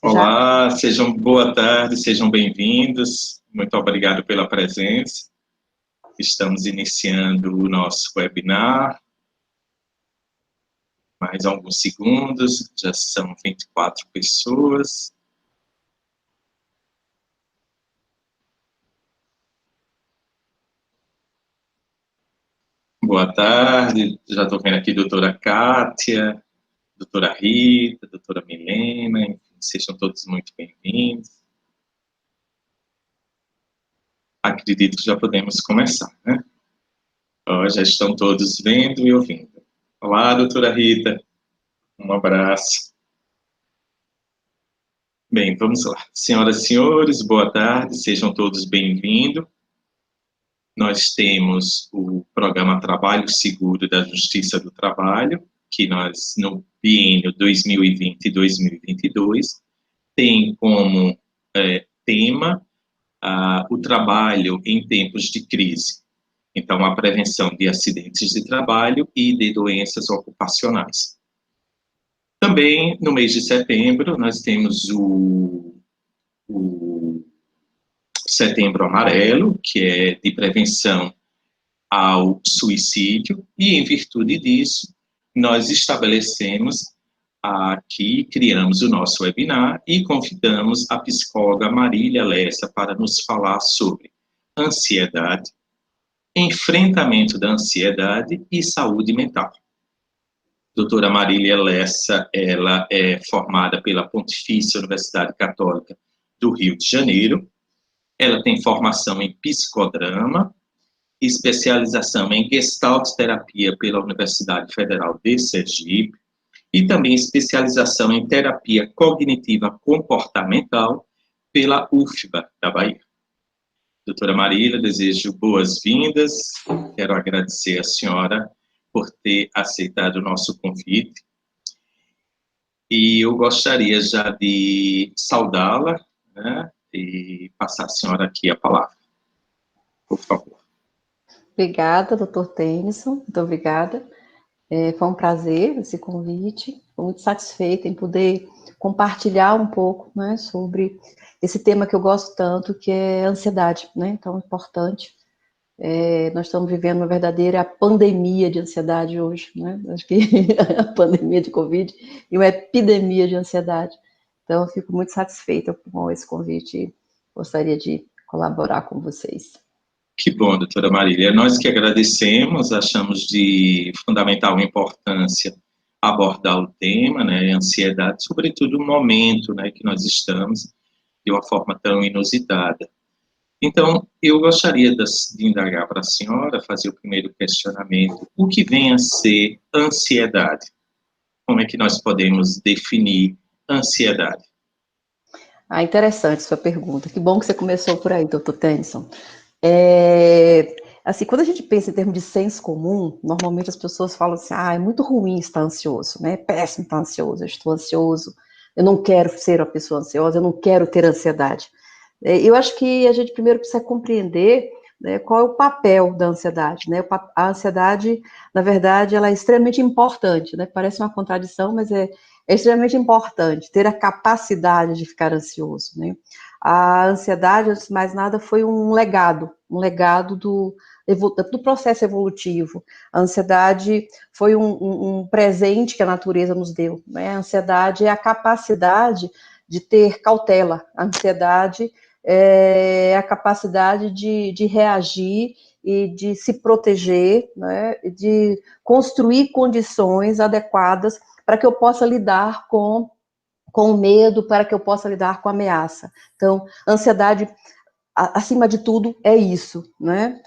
Já? Olá, boa tarde, sejam bem-vindos. Muito obrigado pela presença. Estamos iniciando o nosso webinar. Mais alguns segundos, já são 24 pessoas. Boa tarde, já estou vendo aqui a doutora Kátia, doutora Rita, doutora Milena, enfim, sejam todos muito bem-vindos. Acredito que já podemos começar, né? Já estão todos vendo e ouvindo. Olá, doutora Rita, um abraço. Bem, vamos lá. Senhoras e senhores, boa tarde, sejam todos bem-vindos. Nós temos o programa Trabalho Seguro da Justiça do Trabalho, que nós, no biênio 2020 e 2022, tem como tema o trabalho em tempos de crise. Então, a prevenção de acidentes de trabalho e de doenças ocupacionais. Também, no mês de setembro, nós temos o Setembro Amarelo, que é de prevenção ao suicídio, e em virtude disso, nós estabelecemos aqui, criamos o nosso webinar e convidamos a psicóloga Marília Lessa para nos falar sobre ansiedade, enfrentamento da ansiedade e saúde mental. Doutora Marília Lessa, ela é formada pela Pontifícia Universidade Católica do Rio de Janeiro. Ela tem formação em psicodrama, especialização em Gestalt terapia pela Universidade Federal de Sergipe e também especialização em terapia cognitiva comportamental pela UFBA da Bahia. Doutora Marília, desejo boas-vindas. Quero agradecer a senhora por ter aceitado o nosso convite. E eu gostaria já de saudá-la, né, e passar a senhora aqui a palavra. Por favor. Obrigada, doutor Tennyson, muito obrigada. Foi um prazer esse convite, estou muito satisfeita em poder compartilhar um pouco, né, sobre esse tema que eu gosto tanto, que é a ansiedade, né, tão importante. Nós estamos vivendo uma verdadeira pandemia de ansiedade hoje, né, acho que a pandemia de Covid e uma epidemia de ansiedade. Então, eu fico muito satisfeita com esse convite e gostaria de colaborar com vocês. Que bom, doutora Marília. Nós que agradecemos, achamos de fundamental importância abordar o tema, né, ansiedade, sobretudo no momento, né, que nós estamos, de uma forma tão inusitada. Então, eu gostaria de indagar para a senhora, fazer o primeiro questionamento, o que vem a ser ansiedade? Como é que nós podemos definir ansiedade? Interessante sua pergunta. Que bom que você começou por aí, doutor Tennyson. Assim, quando a gente pensa em termos de senso comum, normalmente as pessoas falam assim, é muito ruim estar ansioso, né? É péssimo estar ansioso, eu estou ansioso, eu não quero ser uma pessoa ansiosa, eu não quero ter ansiedade. Eu acho que a gente primeiro precisa compreender, né, qual é o papel da ansiedade, né? A ansiedade, na verdade, ela é extremamente importante, né? Parece uma contradição, mas é extremamente importante ter a capacidade de ficar ansioso, né? A ansiedade, antes de mais nada, foi um legado do processo evolutivo. A ansiedade foi um presente que a natureza nos deu, né? A ansiedade é a capacidade de ter cautela, a ansiedade é a capacidade de reagir e de se proteger, né? De construir condições adequadas para que eu possa lidar com o medo, para que eu possa lidar com a ameaça. Então, ansiedade, acima de tudo, é isso, né?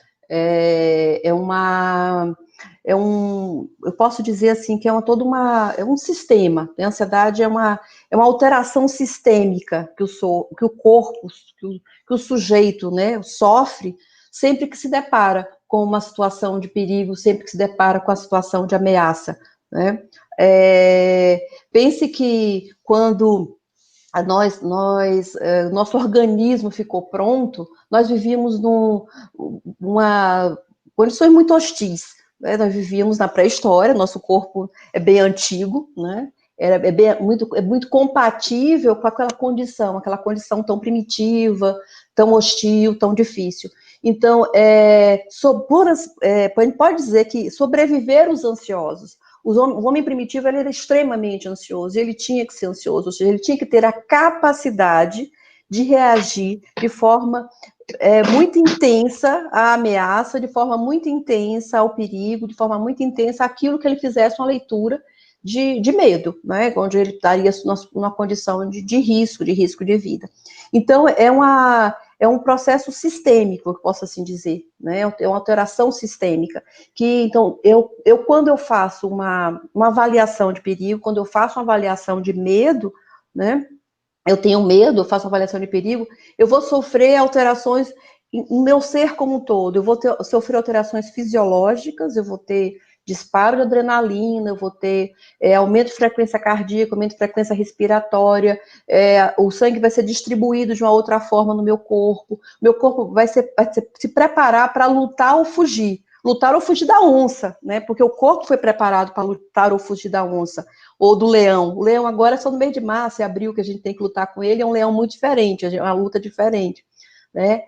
Eu posso dizer assim que é um sistema. A ansiedade é uma alteração sistêmica que o corpo, que o sujeito, né, sofre sempre que se depara com uma situação de perigo, sempre que se depara com a situação de ameaça, né? Pense que quando nosso organismo ficou pronto, nós vivíamos condições muito hostis, né? Nós vivíamos na pré-história, nosso corpo é bem antigo, né? É muito compatível com aquela condição tão primitiva, tão hostil, tão difícil. Então, a gente pode dizer que sobreviver os ansiosos. O homem primitivo ele era extremamente ansioso, ele tinha que ser ansioso, ou seja, ele tinha que ter a capacidade de reagir de forma muito intensa à ameaça, de forma muito intensa ao perigo, de forma muito intensa àquilo que ele fizesse uma leitura de medo, né? Onde ele estaria numa condição de risco de vida. Então, é um processo sistêmico, eu posso assim dizer, né? É uma alteração sistêmica, que, então, quando eu faço uma avaliação de perigo, quando eu faço uma avaliação de medo, né? Eu tenho medo, eu faço uma avaliação de perigo, eu vou sofrer alterações no meu ser como um todo, eu vou sofrer alterações fisiológicas, eu vou ter disparo de adrenalina, eu vou ter aumento de frequência cardíaca, aumento de frequência respiratória, o sangue vai ser distribuído de uma outra forma no meu corpo vai se preparar para lutar ou fugir da onça, né? Porque o corpo foi preparado para lutar ou fugir da onça, ou do leão. O leão agora é só no mês de março, abril, que a gente tem que lutar com ele, é um leão muito diferente, é uma luta diferente, né?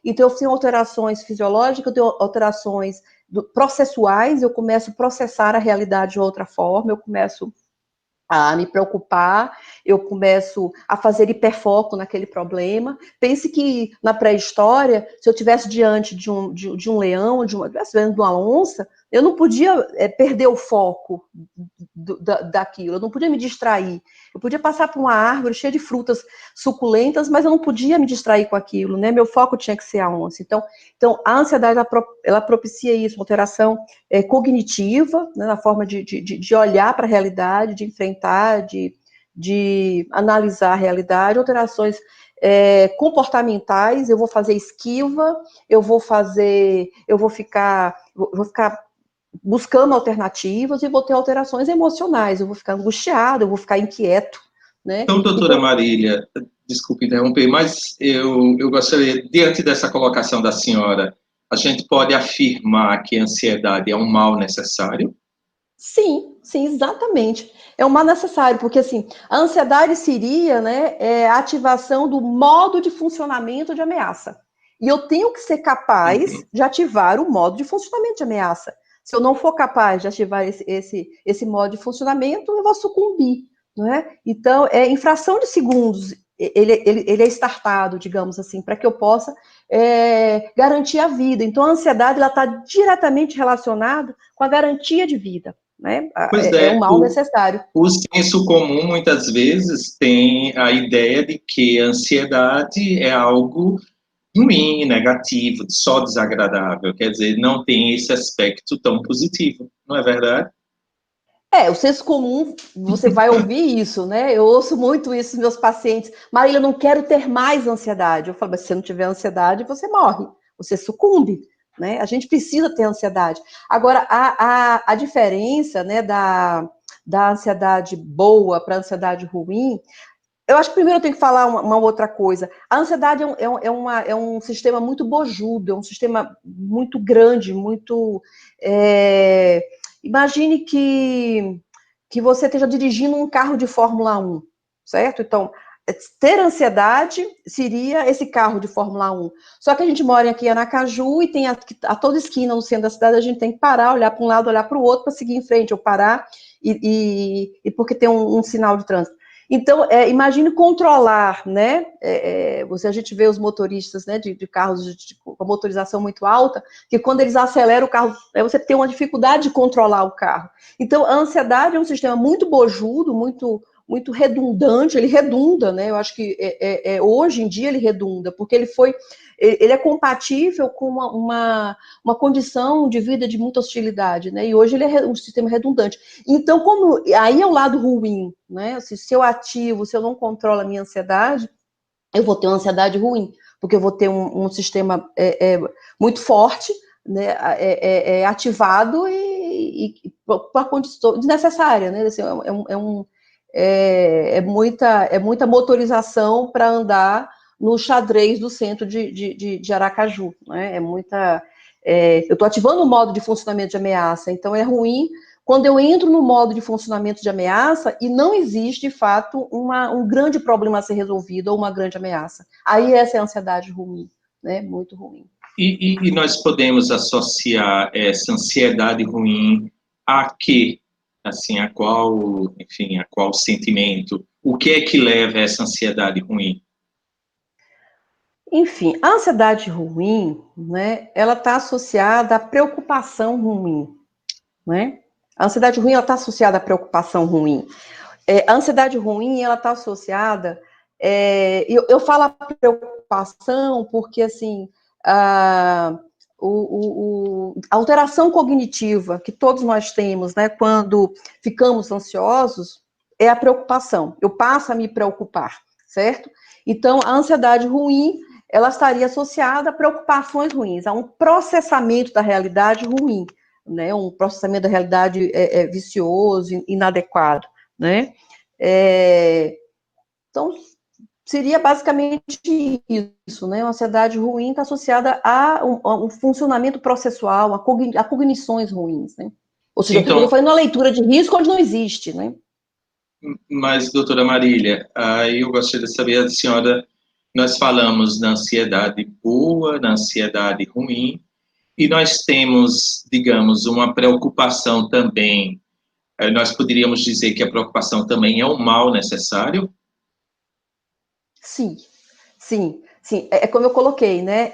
Então, eu tenho alterações fisiológicas, eu tenho alterações processuais, eu começo a processar a realidade de outra forma, eu começo a me preocupar, eu começo a fazer hiperfoco naquele problema. Pense que na pré-história, se eu estivesse diante de um leão, estivesse vendo de uma onça, eu não podia perder o foco daquilo, eu não podia me distrair. Eu podia passar por uma árvore cheia de frutas suculentas, mas eu não podia me distrair com aquilo, né? Meu foco tinha que ser a onça. Então a ansiedade, ela propicia isso, uma alteração cognitiva, né, na forma de olhar para a realidade, de enfrentar, de analisar a realidade, alterações comportamentais, eu vou fazer esquiva, eu vou ficar buscando alternativas e vou ter alterações emocionais, eu vou ficar angustiado, eu vou ficar inquieto, né? Então, doutora Marília, desculpe interromper, mas eu gostaria, diante dessa colocação da senhora, a gente pode afirmar que a ansiedade é um mal necessário? Sim, exatamente. É um mal necessário, porque assim, a ansiedade seria, né, a ativação do modo de funcionamento de ameaça. E eu tenho que ser capaz de ativar o modo de funcionamento de ameaça. Se eu não for capaz de ativar esse modo de funcionamento, eu vou sucumbir, não é? Então, em fração de segundos, ele é startado, digamos assim, para que eu possa garantir a vida. Então, a ansiedade está diretamente relacionada com a garantia de vida, né? Pois É um mal necessário. O senso comum, muitas vezes, tem a ideia de que a ansiedade é algo ruim, negativo, só desagradável. Quer dizer, não tem esse aspecto tão positivo, não é verdade? O senso comum, você vai ouvir isso, né? Eu ouço muito isso dos meus pacientes. Marília, eu não quero ter mais ansiedade. Eu falo, mas se você não tiver ansiedade, você morre, você sucumbe, né? A gente precisa ter ansiedade. Agora, a diferença, né, da ansiedade boa para a ansiedade ruim, eu acho que primeiro eu tenho que falar uma outra coisa. A ansiedade é um sistema muito bojudo, é um sistema muito grande, muito... Imagine que você esteja dirigindo um carro de Fórmula 1, certo? Então, ter ansiedade seria esse carro de Fórmula 1. Só que a gente mora aqui em Aracaju e tem a toda esquina no centro da cidade, a gente tem que parar, olhar para um lado, olhar para o outro para seguir em frente, ou parar e porque tem um sinal de trânsito. Então, imagine controlar, né? A gente vê os motoristas, né, de carros com motorização muito alta, que quando eles aceleram o carro, você tem uma dificuldade de controlar o carro. Então, a ansiedade é um sistema muito bojudo, muito redundante, ele redunda, né? Eu acho que hoje em dia ele redunda, porque ele é compatível com uma condição de vida de muita hostilidade, né? E hoje ele é um sistema redundante. Então, aí é o lado ruim, né? Se eu ativo, se eu não controlo a minha ansiedade, eu vou ter uma ansiedade ruim, porque eu vou ter um sistema muito forte, né, ativado e para condição desnecessária, né? Assim, muita motorização para andar no xadrez do centro de Aracaju, né? Eu estou ativando o modo de funcionamento de ameaça, então é ruim quando eu entro no modo de funcionamento de ameaça e não existe, de fato, um grande problema a ser resolvido ou uma grande ameaça. Aí essa é a ansiedade ruim, né? Muito ruim. E nós podemos associar essa ansiedade ruim a quê? Assim, enfim, a qual sentimento? O que é que leva a essa ansiedade ruim? Enfim, a ansiedade ruim, né, ela está associada à preocupação ruim, né? A ansiedade ruim, ela está associada à preocupação ruim. A ansiedade ruim, ela está associada... eu falo a preocupação porque, assim, a alteração cognitiva que todos nós temos, né, quando ficamos ansiosos, é a preocupação. Eu passo a me preocupar, certo? Então, a ansiedade ruim, ela estaria associada a preocupações ruins, a um processamento da realidade ruim, né, um processamento da realidade vicioso, inadequado, né? Então, seria basicamente isso, né? Uma ansiedade ruim está associada a um funcionamento processual, a cognições ruins, né? Ou seja, Então, eu estou fazendo uma leitura de risco onde não existe, né? mas, doutora Marília, aí eu gostaria de saber, a senhora, nós falamos da ansiedade boa, da ansiedade ruim, e nós temos, digamos, uma preocupação também. Nós poderíamos dizer que a preocupação também é um mal necessário? Sim, sim, sim. É como eu coloquei, né?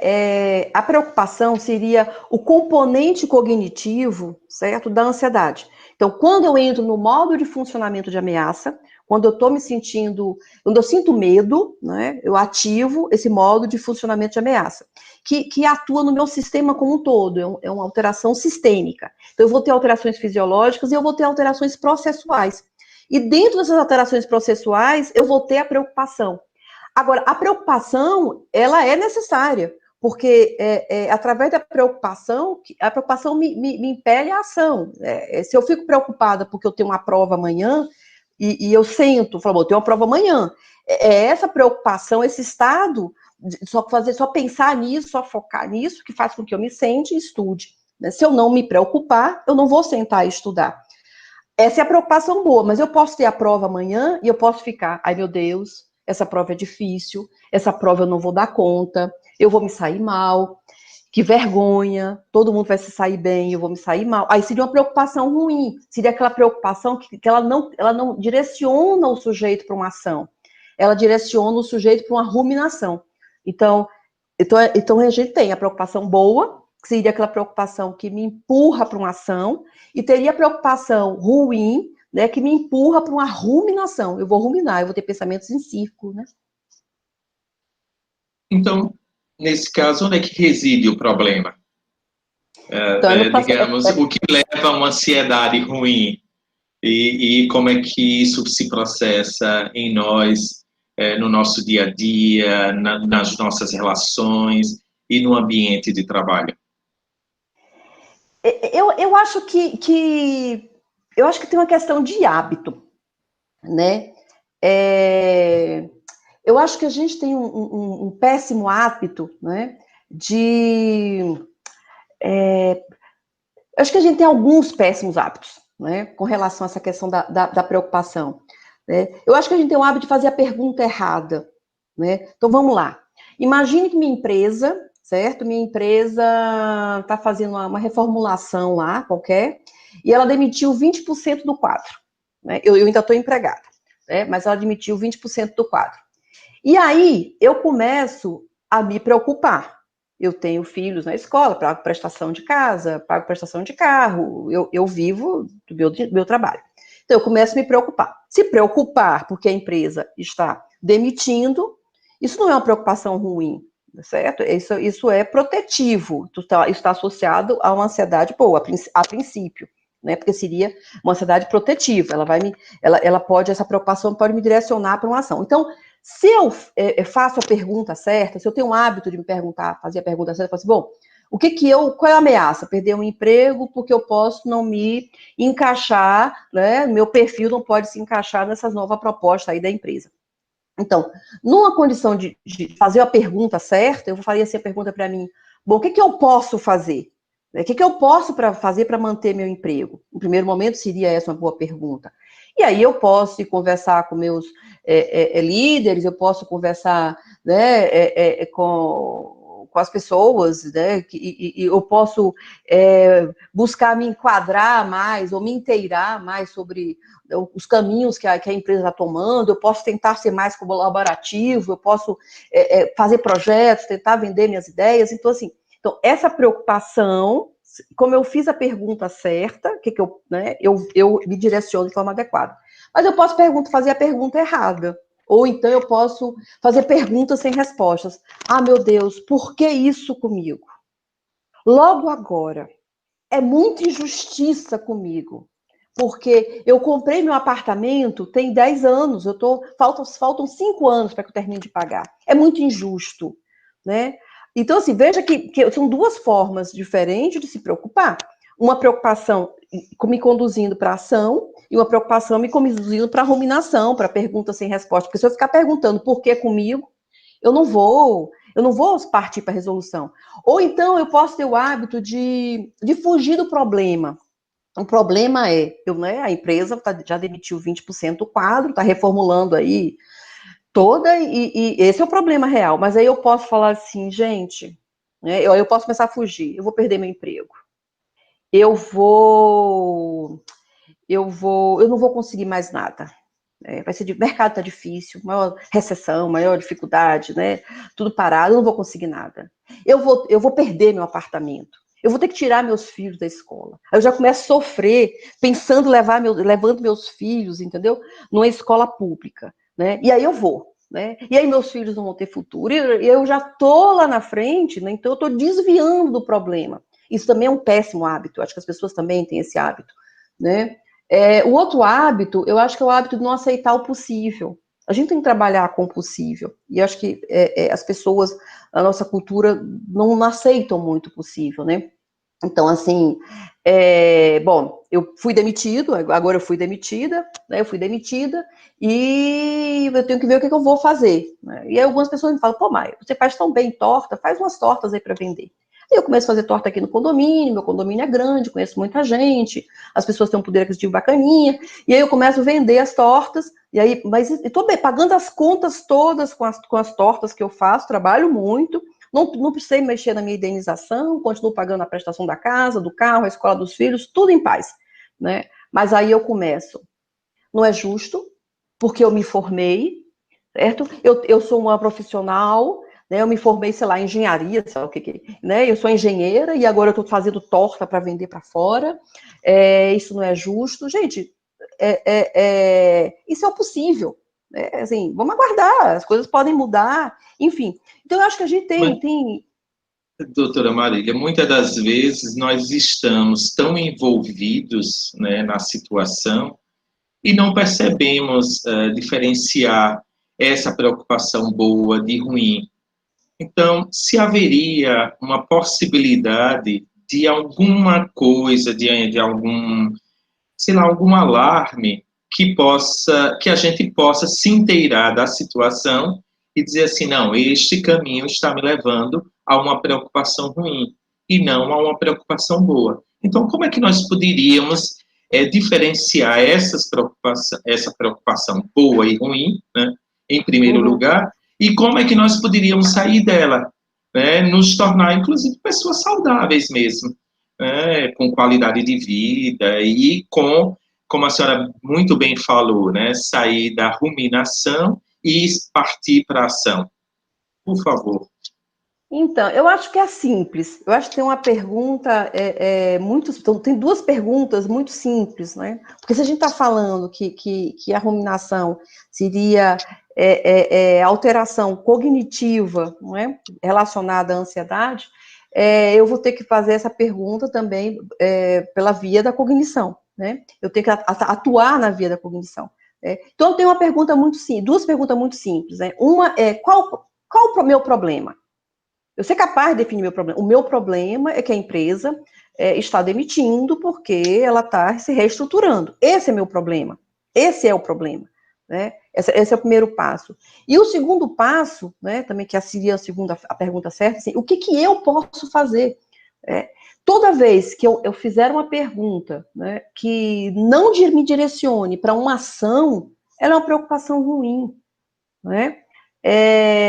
A preocupação seria o componente cognitivo, certo, da ansiedade. Então, quando eu entro no modo de funcionamento de ameaça, quando eu estou me sentindo, quando eu sinto medo, né, eu ativo esse modo de funcionamento de ameaça, que atua no meu sistema como um todo, é uma alteração sistêmica. Então, eu vou ter alterações fisiológicas e eu vou ter alterações processuais. E dentro dessas alterações processuais, eu vou ter a preocupação. Agora, a preocupação, ela é necessária, porque através da preocupação, a preocupação me impele à ação. Se eu fico preocupada porque eu tenho uma prova amanhã, e eu sento, falo, eu tenho uma prova amanhã, essa preocupação, esse estado, só pensar nisso, só focar nisso, que faz com que eu me sente e estude. Né? Se eu não me preocupar, eu não vou sentar e estudar. Essa é a preocupação boa, mas eu posso ter a prova amanhã e eu posso ficar, ai meu Deus, essa prova é difícil, essa prova eu não vou dar conta, eu vou me sair mal, que vergonha, todo mundo vai se sair bem, eu vou me sair mal. Aí seria uma preocupação ruim, seria aquela preocupação que ela não direciona o sujeito para uma ação, ela direciona o sujeito para uma ruminação. Então a gente tem a preocupação boa, que seria aquela preocupação que me empurra para uma ação, e teria a preocupação ruim, né, que me empurra para uma ruminação. Eu vou ruminar, eu vou ter pensamentos em círculo, né? Então, nesse caso, onde é que reside o problema? Então, Digamos, o que leva a uma ansiedade ruim e como é que isso se processa em nós, no nosso dia a dia, nas nossas relações e no ambiente de trabalho? eu acho eu acho que tem uma questão de hábito, né? Eu acho que a gente tem um péssimo hábito, né? Acho que a gente tem alguns péssimos hábitos, né? Com relação a essa questão da preocupação. Né? Eu acho que a gente tem o hábito de fazer a pergunta errada, né? Então vamos lá. Imagine que minha empresa, certo? Minha empresa está fazendo uma reformulação lá, qualquer, e ela demitiu 20% do quadro. Né? Eu ainda estou empregada, né? Mas ela demitiu 20% do quadro. E aí eu começo a me preocupar. Eu tenho filhos na escola, pago prestação de casa, pago prestação de carro, eu vivo do meu trabalho. Então eu começo a me preocupar. Se preocupar porque a empresa está demitindo, isso não é uma preocupação ruim, certo? Isso é protetivo, isso está associado a uma ansiedade boa, a princípio. Né, porque seria uma ansiedade protetiva, essa preocupação pode me direcionar para uma ação. Então, se eu faço a pergunta certa, se eu tenho o hábito de me perguntar, fazer a pergunta certa, eu falo assim, bom, qual é a ameaça? Perder um emprego porque eu posso não me encaixar, né, meu perfil não pode se encaixar nessa nova proposta aí da empresa. Então, numa condição de fazer a pergunta certa, eu faria assim a pergunta para mim, bom, o que eu posso fazer? O que eu posso fazer para manter meu emprego? No primeiro momento, seria essa uma boa pergunta. E aí eu posso ir conversar com meus líderes, eu posso conversar, né, com as pessoas, né, e eu posso buscar me enquadrar mais ou me inteirar mais sobre os caminhos que a empresa está tomando, eu posso tentar ser mais colaborativo, eu posso fazer projetos, tentar vender minhas ideias. Então, assim, essa preocupação, como eu fiz a pergunta certa, eu me direciono de forma adequada. Mas eu posso fazer a pergunta errada. Ou então eu posso fazer perguntas sem respostas. Ah, meu Deus, por que isso comigo? Logo agora. É muita injustiça comigo. Porque eu comprei meu apartamento tem 10 anos, faltam 5 anos para que eu termine de pagar. É muito injusto, né? Então, assim, veja que são duas formas diferentes de se preocupar. Uma preocupação me conduzindo para a ação e uma preocupação me conduzindo para a ruminação, para perguntas sem resposta. Porque se eu ficar perguntando por que comigo, eu não vou partir para a resolução. Ou então eu posso ter o hábito de fugir do problema. O problema é, a empresa já demitiu 20% do quadro, está reformulando aí toda, e esse é o problema real. Mas aí eu posso falar assim, gente, né, eu posso começar a fugir, eu vou perder meu emprego. Eu não vou conseguir mais nada. Vai ser o mercado está difícil, maior recessão, maior dificuldade, né? Tudo parado, eu não vou conseguir nada. Eu vou perder meu apartamento. Eu vou ter que tirar meus filhos da escola. Eu já começo a sofrer, pensando levando meus filhos, entendeu? Numa escola pública, né? E aí eu vou, né? E aí meus filhos não vão ter futuro. E eu já tô lá na frente, né? Então eu tô desviando do problema. Isso também é um péssimo hábito. Eu acho que as pessoas também têm esse hábito, né? O outro hábito, eu acho que é o hábito de não aceitar o possível. A gente tem que trabalhar com o possível. E acho que as pessoas, a nossa cultura, não aceitam muito o possível, né? Então, assim, bom, eu fui demitido, agora eu fui demitida, né? Eu fui demitida e eu tenho que ver o que eu vou fazer, né? E aí algumas pessoas me falam, pô, Maia, você faz tão bem torta, faz umas tortas aí para vender. Aí eu começo a fazer torta aqui no condomínio, meu condomínio é grande, conheço muita gente, as pessoas têm um poder aquisitivo bacaninha, e aí eu começo a vender as tortas, e aí, mas estou pagando as contas todas com as tortas que eu faço, trabalho muito, não precisei mexer na minha indenização, continuo pagando a prestação da casa, do carro, a escola dos filhos, tudo em paz, né? Mas aí eu começo, não é justo, porque eu me formei, certo? Eu sou uma profissional, né? Eu me formei, sei lá, em engenharia, sei lá o que, né? Eu sou engenheira e agora eu estou fazendo torta para vender para fora. Isso não é justo, gente. Isso é o possível. Né? Assim, vamos aguardar, as coisas podem mudar, enfim. Então, eu acho que a gente tem. Doutora Marília, muitas das vezes nós estamos tão envolvidos, né, na situação e não percebemos diferenciar essa preocupação boa de ruim. Então, se haveria uma possibilidade de alguma coisa, de algum, sei lá, algum alarme que a gente possa se inteirar da situação e dizer assim, não, este caminho está me levando a uma preocupação ruim e não a uma preocupação boa. Então, como é que nós poderíamos diferenciar essa preocupação boa e ruim, né, em primeiro lugar, e como é que nós poderíamos sair dela, né, nos tornar, inclusive, pessoas saudáveis mesmo, né, com qualidade de vida e com, como a senhora muito bem falou, né, sair da ruminação e partir para a ação. Por favor. Então, eu acho que é simples. Eu acho que tem uma pergunta muito. Então, tem duas perguntas muito simples, né? Porque se a gente está falando que a ruminação seria alteração cognitiva, não é? Relacionada à ansiedade, eu vou ter que fazer essa pergunta também pela via da cognição, né? Eu tenho que atuar na via da cognição. Então, tem uma pergunta muito simples, duas perguntas muito simples, né? Uma é qual o meu problema? Eu ser capaz de definir meu problema. O meu problema é que a empresa está demitindo porque ela está se reestruturando. Esse é meu problema. Esse é o problema. Né? Esse é o primeiro passo. E o segundo passo, né, também que seria a pergunta certa, assim, o que eu posso fazer? toda vez que eu fizer uma pergunta, né, que não me direcione para uma ação, ela é uma preocupação ruim, né?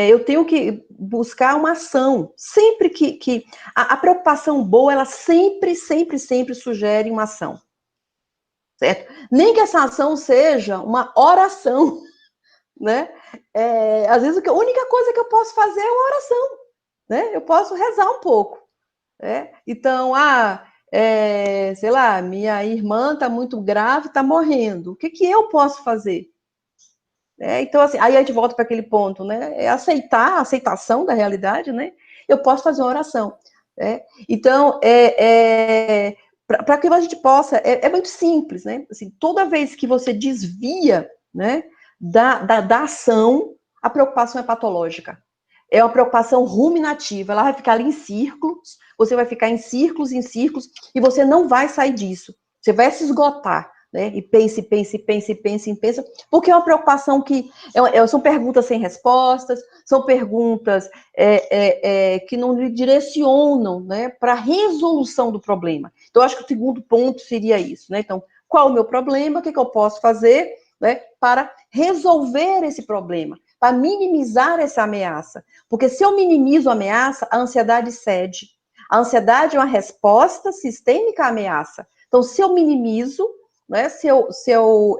Eu tenho que buscar uma ação. Sempre que a preocupação boa, ela sempre sugere uma ação, certo? Nem que essa ação seja uma oração, né? Às vezes a única coisa que eu posso fazer é uma oração, né? Eu posso rezar um pouco, né? Então, sei lá, minha irmã está muito grave, está morrendo. O que eu posso fazer? Então, assim, aí a gente volta para aquele ponto, né? É aceitar, a aceitação da realidade, né? Eu posso fazer uma oração. Né? Então, para que a gente possa, é muito simples, né? Assim, toda vez que você desvia, né, da ação, a preocupação é patológica. É uma preocupação ruminativa, ela vai ficar ali em círculos, você vai ficar em círculos, e você não vai sair disso. Você vai se esgotar. Né? E pensa, porque é uma preocupação que são perguntas sem respostas, são perguntas que não lhe direcionam, né, para a resolução do problema. Então, eu acho que o segundo ponto seria isso, né? Então, qual é o meu problema, o que eu posso fazer, né, para resolver esse problema, para minimizar essa ameaça? Porque se eu minimizo a ameaça, a ansiedade cede. A ansiedade é uma resposta sistêmica à ameaça. Então, se eu minimizo, né, se eu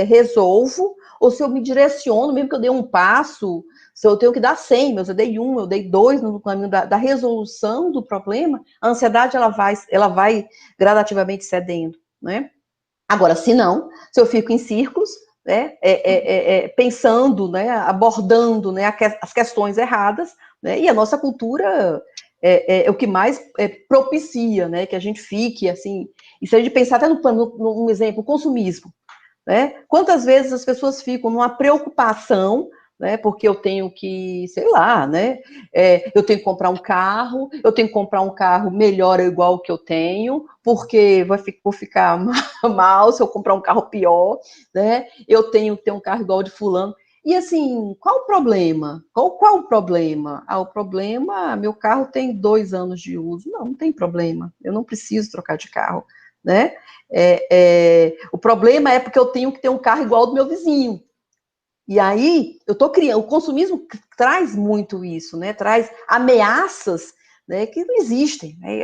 resolvo, ou se eu me direciono, mesmo que eu dê um passo, se eu tenho que dar 100, mas eu dei 1, eu dei 2 no caminho da resolução do problema, a ansiedade ela vai gradativamente cedendo, né? Agora, se não, se eu fico em círculos, né, pensando, né, abordando, né, as questões erradas, né, e a nossa cultura é o que mais propicia, né, que a gente fique assim. E se a gente pensar até num exemplo, o consumismo, né? Quantas vezes as pessoas ficam numa preocupação, né? Porque eu tenho que, sei lá, né? Eu tenho que comprar um carro, eu tenho que comprar um carro melhor ou igual ao que eu tenho, porque vou ficar mal se eu comprar um carro pior, né? Eu tenho que ter um carro igual ao de fulano. E assim, qual o problema? Qual o problema? O problema, meu carro tem 2 anos de uso. Não tem problema. Eu não preciso trocar de carro, né? O problema é porque eu tenho que ter um carro igual ao do meu vizinho. E aí, eu estou criando, o consumismo traz muito isso, né? Traz ameaças, né, que não existem. Né?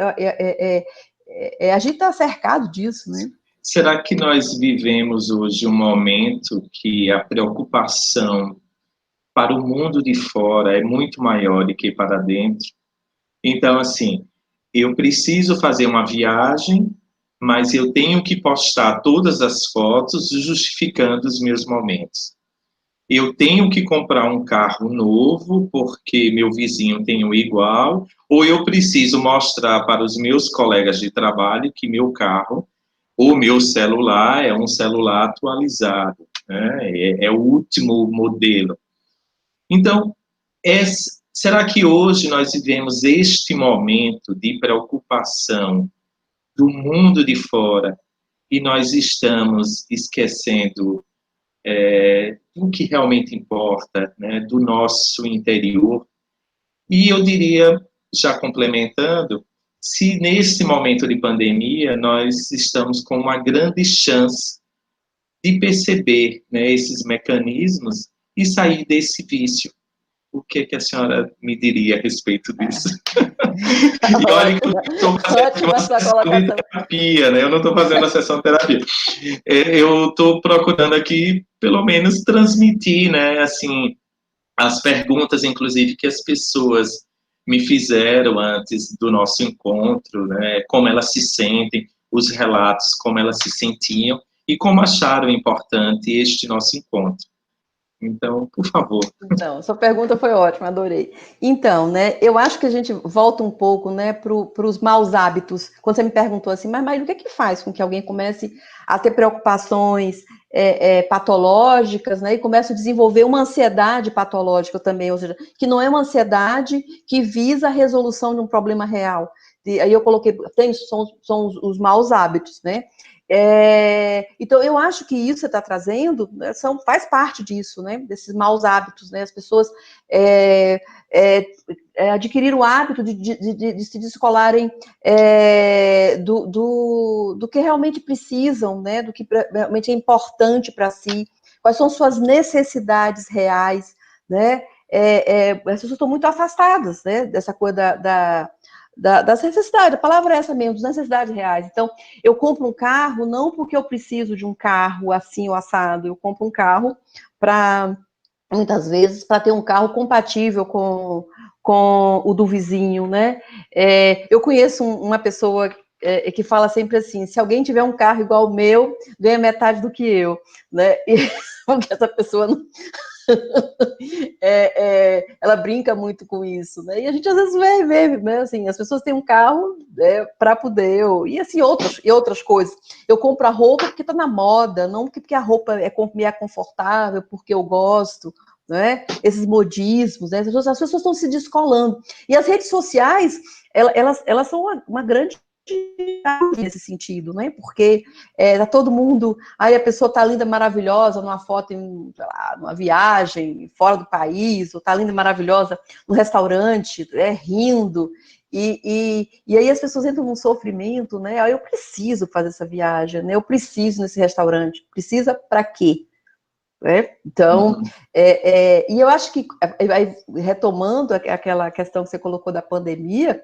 A gente está cercado disso, né? Será que nós vivemos hoje um momento que a preocupação para o mundo de fora é muito maior do que para dentro? Então, assim, eu preciso fazer uma viagem, mas eu tenho que postar todas as fotos justificando os meus momentos. Eu tenho que comprar um carro novo porque meu vizinho tem um igual, ou eu preciso mostrar para os meus colegas de trabalho que meu carro ou meu celular é um celular atualizado, né? É o último modelo. Então, será que hoje nós vivemos este momento de preocupação do mundo de fora e nós estamos esquecendo do que realmente importa, né, do nosso interior? E eu diria, já complementando, se nesse momento de pandemia nós estamos com uma grande chance de perceber, né, esses mecanismos e sair desse vício. O que a senhora me diria a respeito disso? E olha que eu estou fazendo uma sessão de terapia, né? Eu não estou fazendo a sessão de terapia. Eu estou procurando aqui, pelo menos, transmitir, né, assim, as perguntas, inclusive, que as pessoas me fizeram antes do nosso encontro, né? Como elas se sentem, os relatos, como elas se sentiam e como acharam importante este nosso encontro. Então, por favor. Então, sua pergunta foi ótima, adorei. Então, né, eu acho que a gente volta um pouco, né, para os maus hábitos. Quando você me perguntou assim, mas o que faz com que alguém comece a ter preocupações patológicas, né, e comece a desenvolver uma ansiedade patológica também, ou seja, que não é uma ansiedade que visa a resolução de um problema real. Aí eu coloquei, são os maus hábitos, né? Então, eu acho que isso que você está trazendo, né, faz parte disso, né, desses maus hábitos, né, as pessoas adquiriram o hábito de se descolarem do que realmente precisam, né, do que realmente é importante para si, quais são suas necessidades reais, né, as pessoas estão muito afastadas, né, dessa coisa das necessidades, a palavra é essa mesmo, das necessidades reais. Então, eu compro um carro não porque eu preciso de um carro assim ou assado, eu compro um carro para, muitas vezes, para ter um carro compatível com o do vizinho, né? Eu conheço uma pessoa que fala sempre assim, se alguém tiver um carro igual o meu, ganha metade do que eu, né? E porque essa pessoa não... ela brinca muito com isso, né? E a gente às vezes vê, né? Assim, as pessoas têm um carro para poder, e assim, outras coisas. Eu compro a roupa porque está na moda, não porque a roupa me é confortável, porque eu gosto, né? Esses modismos, né? As pessoas estão se descolando. E as redes sociais, elas são uma grande nesse sentido, né? Porque tá todo mundo, aí a pessoa tá linda, maravilhosa numa foto, sei lá, numa viagem fora do país, ou tá linda, maravilhosa no restaurante, rindo, e aí as pessoas entram num sofrimento, né? Eu preciso fazer essa viagem, né? Eu preciso nesse restaurante. Precisa para quê? Então, e eu acho que, retomando aquela questão que você colocou da pandemia,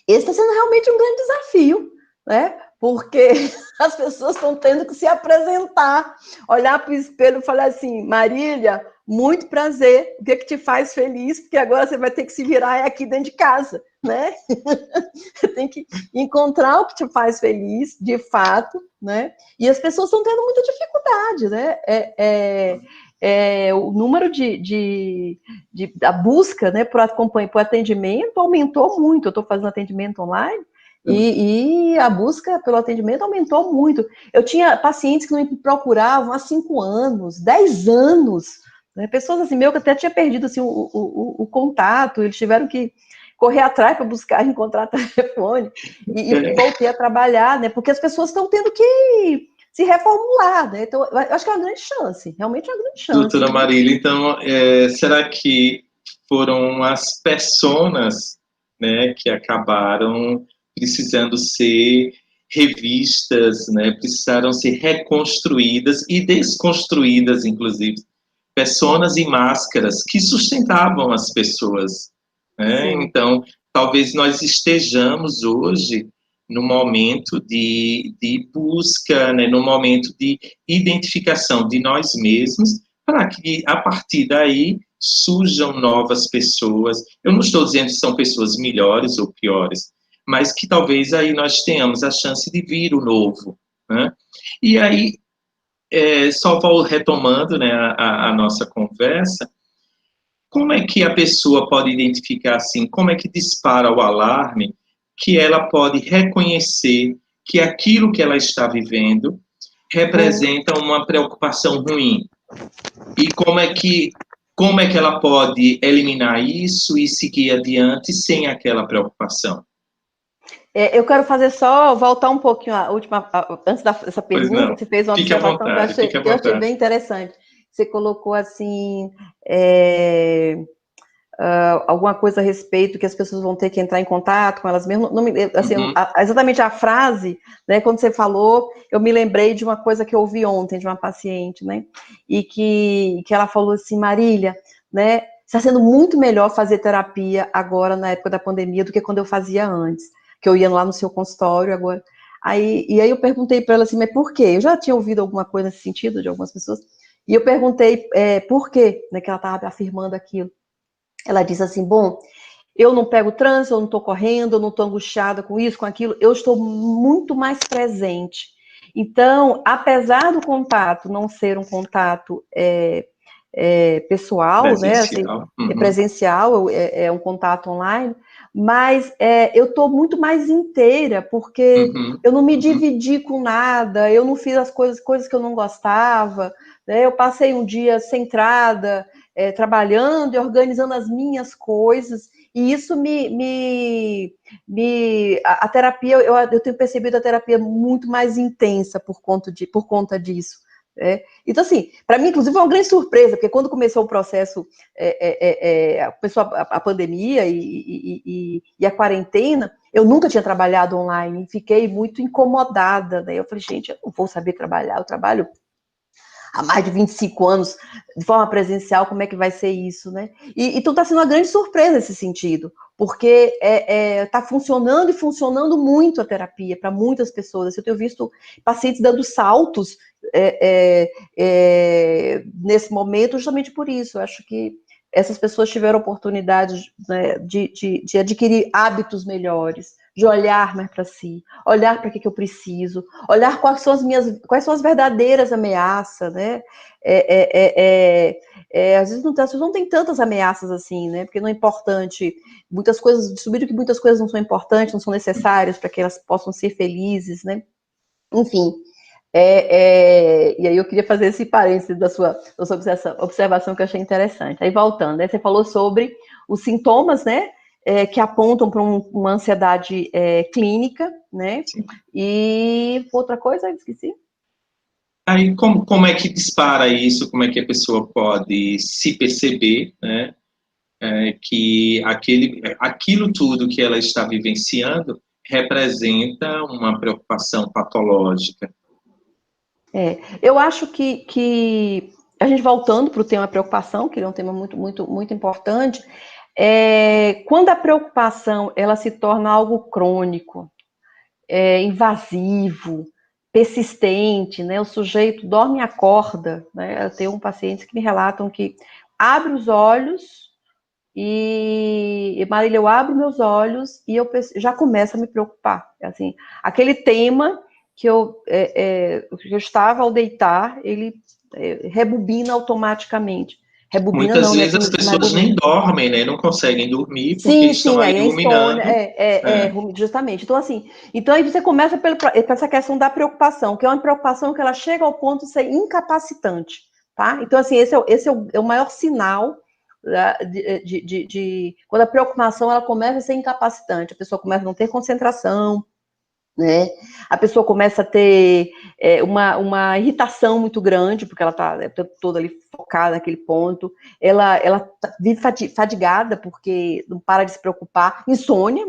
esse está sendo realmente um grande desafio, né? Porque as pessoas estão tendo que se apresentar, olhar para o espelho e falar assim, Marília, muito prazer, o que te faz feliz? Porque agora você vai ter que se virar aqui dentro de casa, né? Você tem que encontrar o que te faz feliz, de fato, né? E as pessoas estão tendo muita dificuldade, né? O número da busca, né, por atendimento aumentou muito. Eu estou fazendo atendimento online e a busca pelo atendimento aumentou muito. Eu tinha pacientes que não me procuravam há 5 anos, 10 anos, né, pessoas assim, que até tinha perdido assim, o contato, eles tiveram que correr atrás para buscar encontrar telefone, e voltei a trabalhar, né, porque as pessoas estão tendo que se reformular, né? Então, eu acho que é uma grande chance, realmente é uma grande chance. Doutora Marília, então, será que foram as personas, né, que acabaram precisando ser revistas, né, precisaram ser reconstruídas e desconstruídas, inclusive, personas e máscaras que sustentavam as pessoas, né? Então, talvez nós estejamos hoje no momento de busca, né, no momento de identificação de nós mesmos, para que, a partir daí, surjam novas pessoas. Eu não estou dizendo que são pessoas melhores ou piores, mas que talvez aí nós tenhamos a chance de vir o novo, né? E aí, só vou retomando, né, a nossa conversa, como é que a pessoa pode identificar, assim, como é que dispara o alarme que ela pode reconhecer que aquilo que ela está vivendo representa uma preocupação ruim? E como é que ela pode eliminar isso e seguir adiante sem aquela preocupação? Eu quero voltar um pouquinho antes dessa pergunta, você fez uma observação que eu achei bem interessante. Você colocou assim, alguma coisa a respeito que as pessoas vão ter que entrar em contato com elas mesmas. Assim, exatamente a frase, né, quando você falou, eu me lembrei de uma coisa que eu ouvi ontem de uma paciente, né, e que ela falou assim, Marília, né, está sendo muito melhor fazer terapia agora na época da pandemia do que quando eu fazia antes, que eu ia lá no seu consultório agora. E aí eu perguntei para ela assim, mas por quê? Eu já tinha ouvido alguma coisa nesse sentido de algumas pessoas, e eu perguntei por quê, né, que ela estava afirmando aquilo. Ela disse assim, bom, eu não pego trânsito, eu não estou correndo, eu não estou angustiada com isso, com aquilo, eu estou muito mais presente. Então, apesar do contato não ser um contato pessoal, presencial, né, assim, presencial, é um contato online, mas eu estou muito mais inteira, porque eu não me dividi com nada, eu não fiz as coisas que eu não gostava, né, eu passei um dia centrada, trabalhando e organizando as minhas coisas, E isso a terapia, eu tenho percebido a terapia muito mais intensa por conta disso. Então, assim, para mim, inclusive, foi uma grande surpresa, porque quando começou o processo, começou a pandemia e a quarentena, eu nunca tinha trabalhado online, fiquei muito incomodada, né? Eu falei, gente, eu não vou saber trabalhar, eu trabalho há mais de 25 anos de forma presencial, como é que vai ser isso, né? Então está sendo uma grande surpresa nesse sentido, porque está funcionando e funcionando muito a terapia para muitas pessoas. Eu tenho visto pacientes dando saltos nesse momento justamente por isso. Eu acho que essas pessoas tiveram oportunidade, né, de adquirir hábitos melhores, de olhar mais para si, olhar para o que eu preciso, olhar quais são as verdadeiras ameaças, né? Às vezes as pessoas não têm tantas ameaças assim, né? Porque não é importante, descobriram que muitas coisas não são importantes, não são necessárias para que elas possam ser felizes, né? Enfim. E aí eu queria fazer esse parênteses da sua observação que eu achei interessante. Aí voltando, né, você falou sobre os sintomas, né, que apontam para uma ansiedade clínica, né? Sim. E outra coisa, eu esqueci. Aí como é que dispara isso? Como é que a pessoa pode se perceber, né, que aquilo tudo que ela está vivenciando representa uma preocupação patológica? Eu acho que a gente voltando para o tema preocupação, que é um tema muito, muito, muito importante, quando a preocupação ela se torna algo crônico, invasivo, persistente, né? O sujeito dorme e acorda, né? Eu tenho pacientes que me relatam que abre os olhos e Marília, eu abro meus olhos e eu já começo a me preocupar. Assim, aquele tema que eu estava ao deitar, ele rebobina automaticamente. Rebobina Muitas não, né? vezes as pessoas nem dormem, né? Não conseguem dormir porque estão aí ruminando. Justamente. Então, assim, aí você começa por essa questão da preocupação, que é uma preocupação que ela chega ao ponto de ser incapacitante, tá? Então, assim, esse é o maior sinal quando a preocupação ela começa a ser incapacitante, a pessoa começa a não ter concentração, né? A pessoa começa a ter uma irritação muito grande, porque ela está toda ali focada naquele ponto, ela vive fadigada, porque não para de se preocupar. Insônia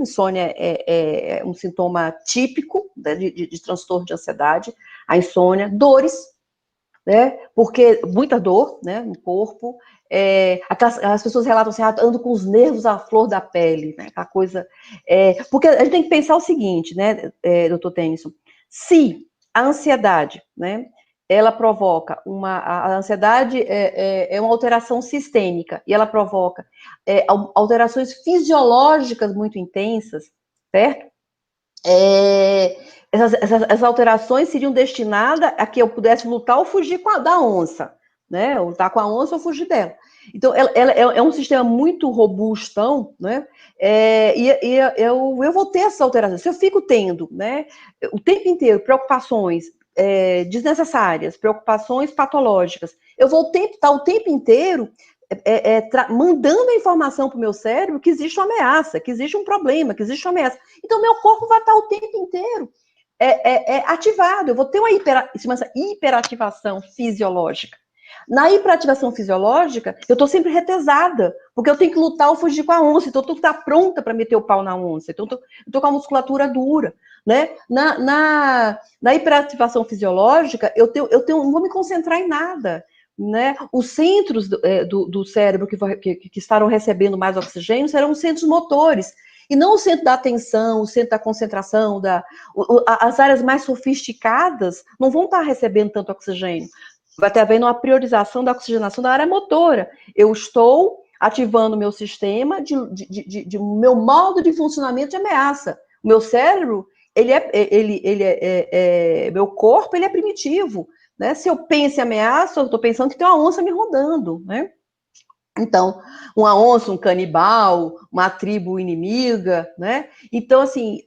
é um sintoma típico, né, de transtorno de ansiedade, a insônia, dores, né? Porque muita dor, né, no corpo, as pessoas relatam assim, ando com os nervos à flor da pele, né, aquela coisa, porque a gente tem que pensar o seguinte, né, doutor Tennyson, se a ansiedade, né, ela provoca a ansiedade é uma alteração sistêmica, e ela provoca alterações fisiológicas muito intensas, certo? Essas alterações seriam destinadas a que eu pudesse lutar ou fugir da onça, né? Ou lutar com a onça ou fugir dela. Então, ela é um sistema muito robustão, né? Eu vou ter essas alterações. Se eu fico tendo, né, o tempo inteiro, preocupações desnecessárias, preocupações patológicas, eu vou estar o tempo inteiro mandando a informação para o meu cérebro que existe uma ameaça, que existe um problema, que existe uma ameaça. Então, meu corpo vai estar o tempo inteiro ativado. Eu vou ter uma hiperativação fisiológica. Na hiperativação fisiológica, eu estou sempre retesada, porque eu tenho que lutar ou fugir com a onça, então eu tenho que estar pronta para meter o pau na onça, então eu estou com a musculatura dura, né? Na hiperativação fisiológica, eu não vou me concentrar em nada, né? Os centros do cérebro que estarão recebendo mais oxigênio serão os centros motores, e não o centro da atenção, o centro da concentração, as áreas mais sofisticadas não vão estar recebendo tanto oxigênio. Vai estar havendo uma priorização da oxigenação da área motora. Eu estou ativando o meu sistema, meu modo de funcionamento de ameaça. O meu cérebro, meu corpo, ele é primitivo, né? Se eu penso em ameaça, eu estou pensando que tem uma onça me rondando, né? Então, uma onça, um canibal, uma tribo inimiga, né? Então, assim,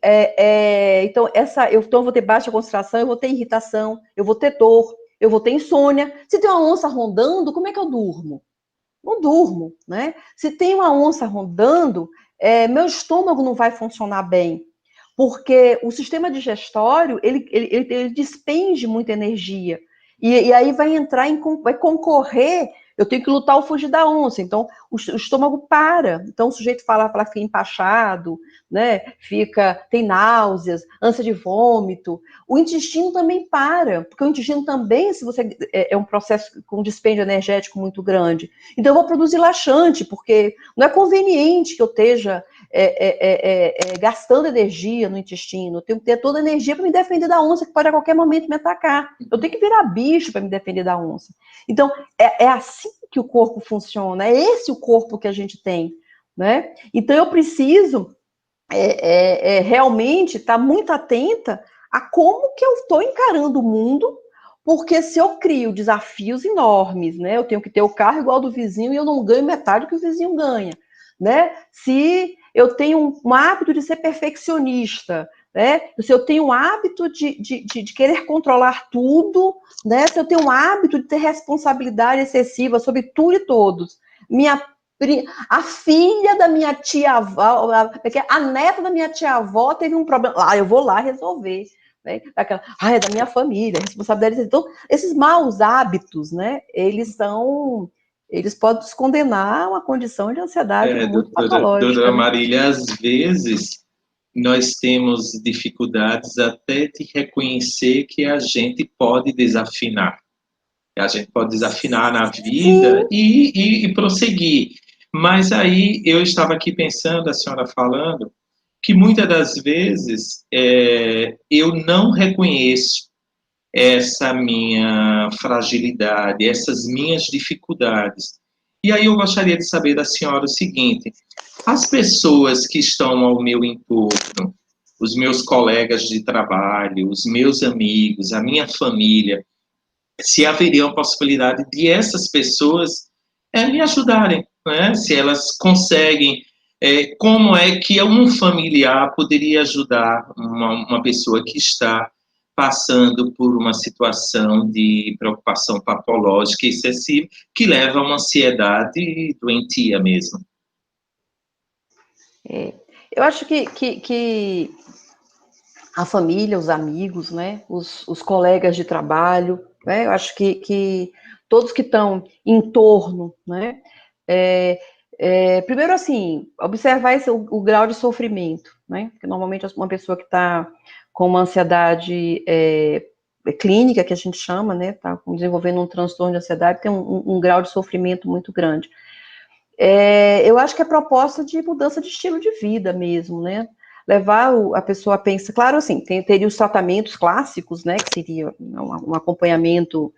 então eu vou ter baixa concentração, eu vou ter irritação, eu vou ter dor, eu vou ter insônia. Se tem uma onça rondando, como é que eu durmo? Não durmo, né? Se tem uma onça rondando, meu estômago não vai funcionar bem, porque o sistema digestório, ele despende muita energia, e aí vai concorrer, eu tenho que lutar ou fugir da onça, então o estômago para, então o sujeito fica empachado, né, tem náuseas, ânsia de vômito, o intestino também para, porque o intestino também, se você é um processo com dispêndio energético muito grande, então eu vou produzir laxante, porque não é conveniente que eu esteja gastando energia no intestino, eu tenho que ter toda a energia para me defender da onça, que pode a qualquer momento me atacar. Eu tenho que virar bicho para me defender da onça. Então, é assim que o corpo funciona, é esse o corpo que a gente tem, né? Então, eu preciso realmente estar muito atenta a como que eu estou encarando o mundo, porque se eu crio desafios enormes, né? Eu tenho que ter o carro igual ao do vizinho e eu não ganho metade do que o vizinho ganha, né? Se eu tenho um hábito de ser perfeccionista, né? Se eu tenho um hábito de querer controlar tudo, né? Se eu tenho um hábito de ter responsabilidade excessiva sobre tudo e todos, a filha da minha tia-avó, a neta da minha tia-avó teve um problema, eu vou lá resolver, né? É da minha família, responsabilidade. Então, esses maus hábitos, né? Eles podem nos condenar a uma condição de ansiedade muito patológica. Doutora Né? Marília, às vezes nós temos dificuldades até de reconhecer que a gente pode desafinar. A gente pode desafinar na vida e prosseguir. Mas aí eu estava aqui pensando, a senhora falando, que muitas das vezes eu não reconheço essa minha fragilidade, essas minhas dificuldades. E aí eu gostaria de saber da senhora o seguinte: as pessoas que estão ao meu entorno, os meus colegas de trabalho, os meus amigos, a minha família, se haveria uma possibilidade de essas pessoas me ajudarem, né? Se elas conseguem, como é que um familiar poderia ajudar uma pessoa que está passando por uma situação de preocupação patológica excessiva, que leva a uma ansiedade doentia mesmo. Eu acho que a família, os amigos, né, os colegas de trabalho, né, eu acho que todos que estão em torno, né, primeiro, assim, observar o grau de sofrimento, né, porque normalmente uma pessoa que está com uma ansiedade clínica, que a gente chama, né, está desenvolvendo um transtorno de ansiedade, tem um grau de sofrimento muito grande. Eu acho que é proposta de mudança de estilo de vida mesmo, né, levar a pessoa a pensar, claro, assim, teria os tratamentos clássicos, né, que seria um acompanhamento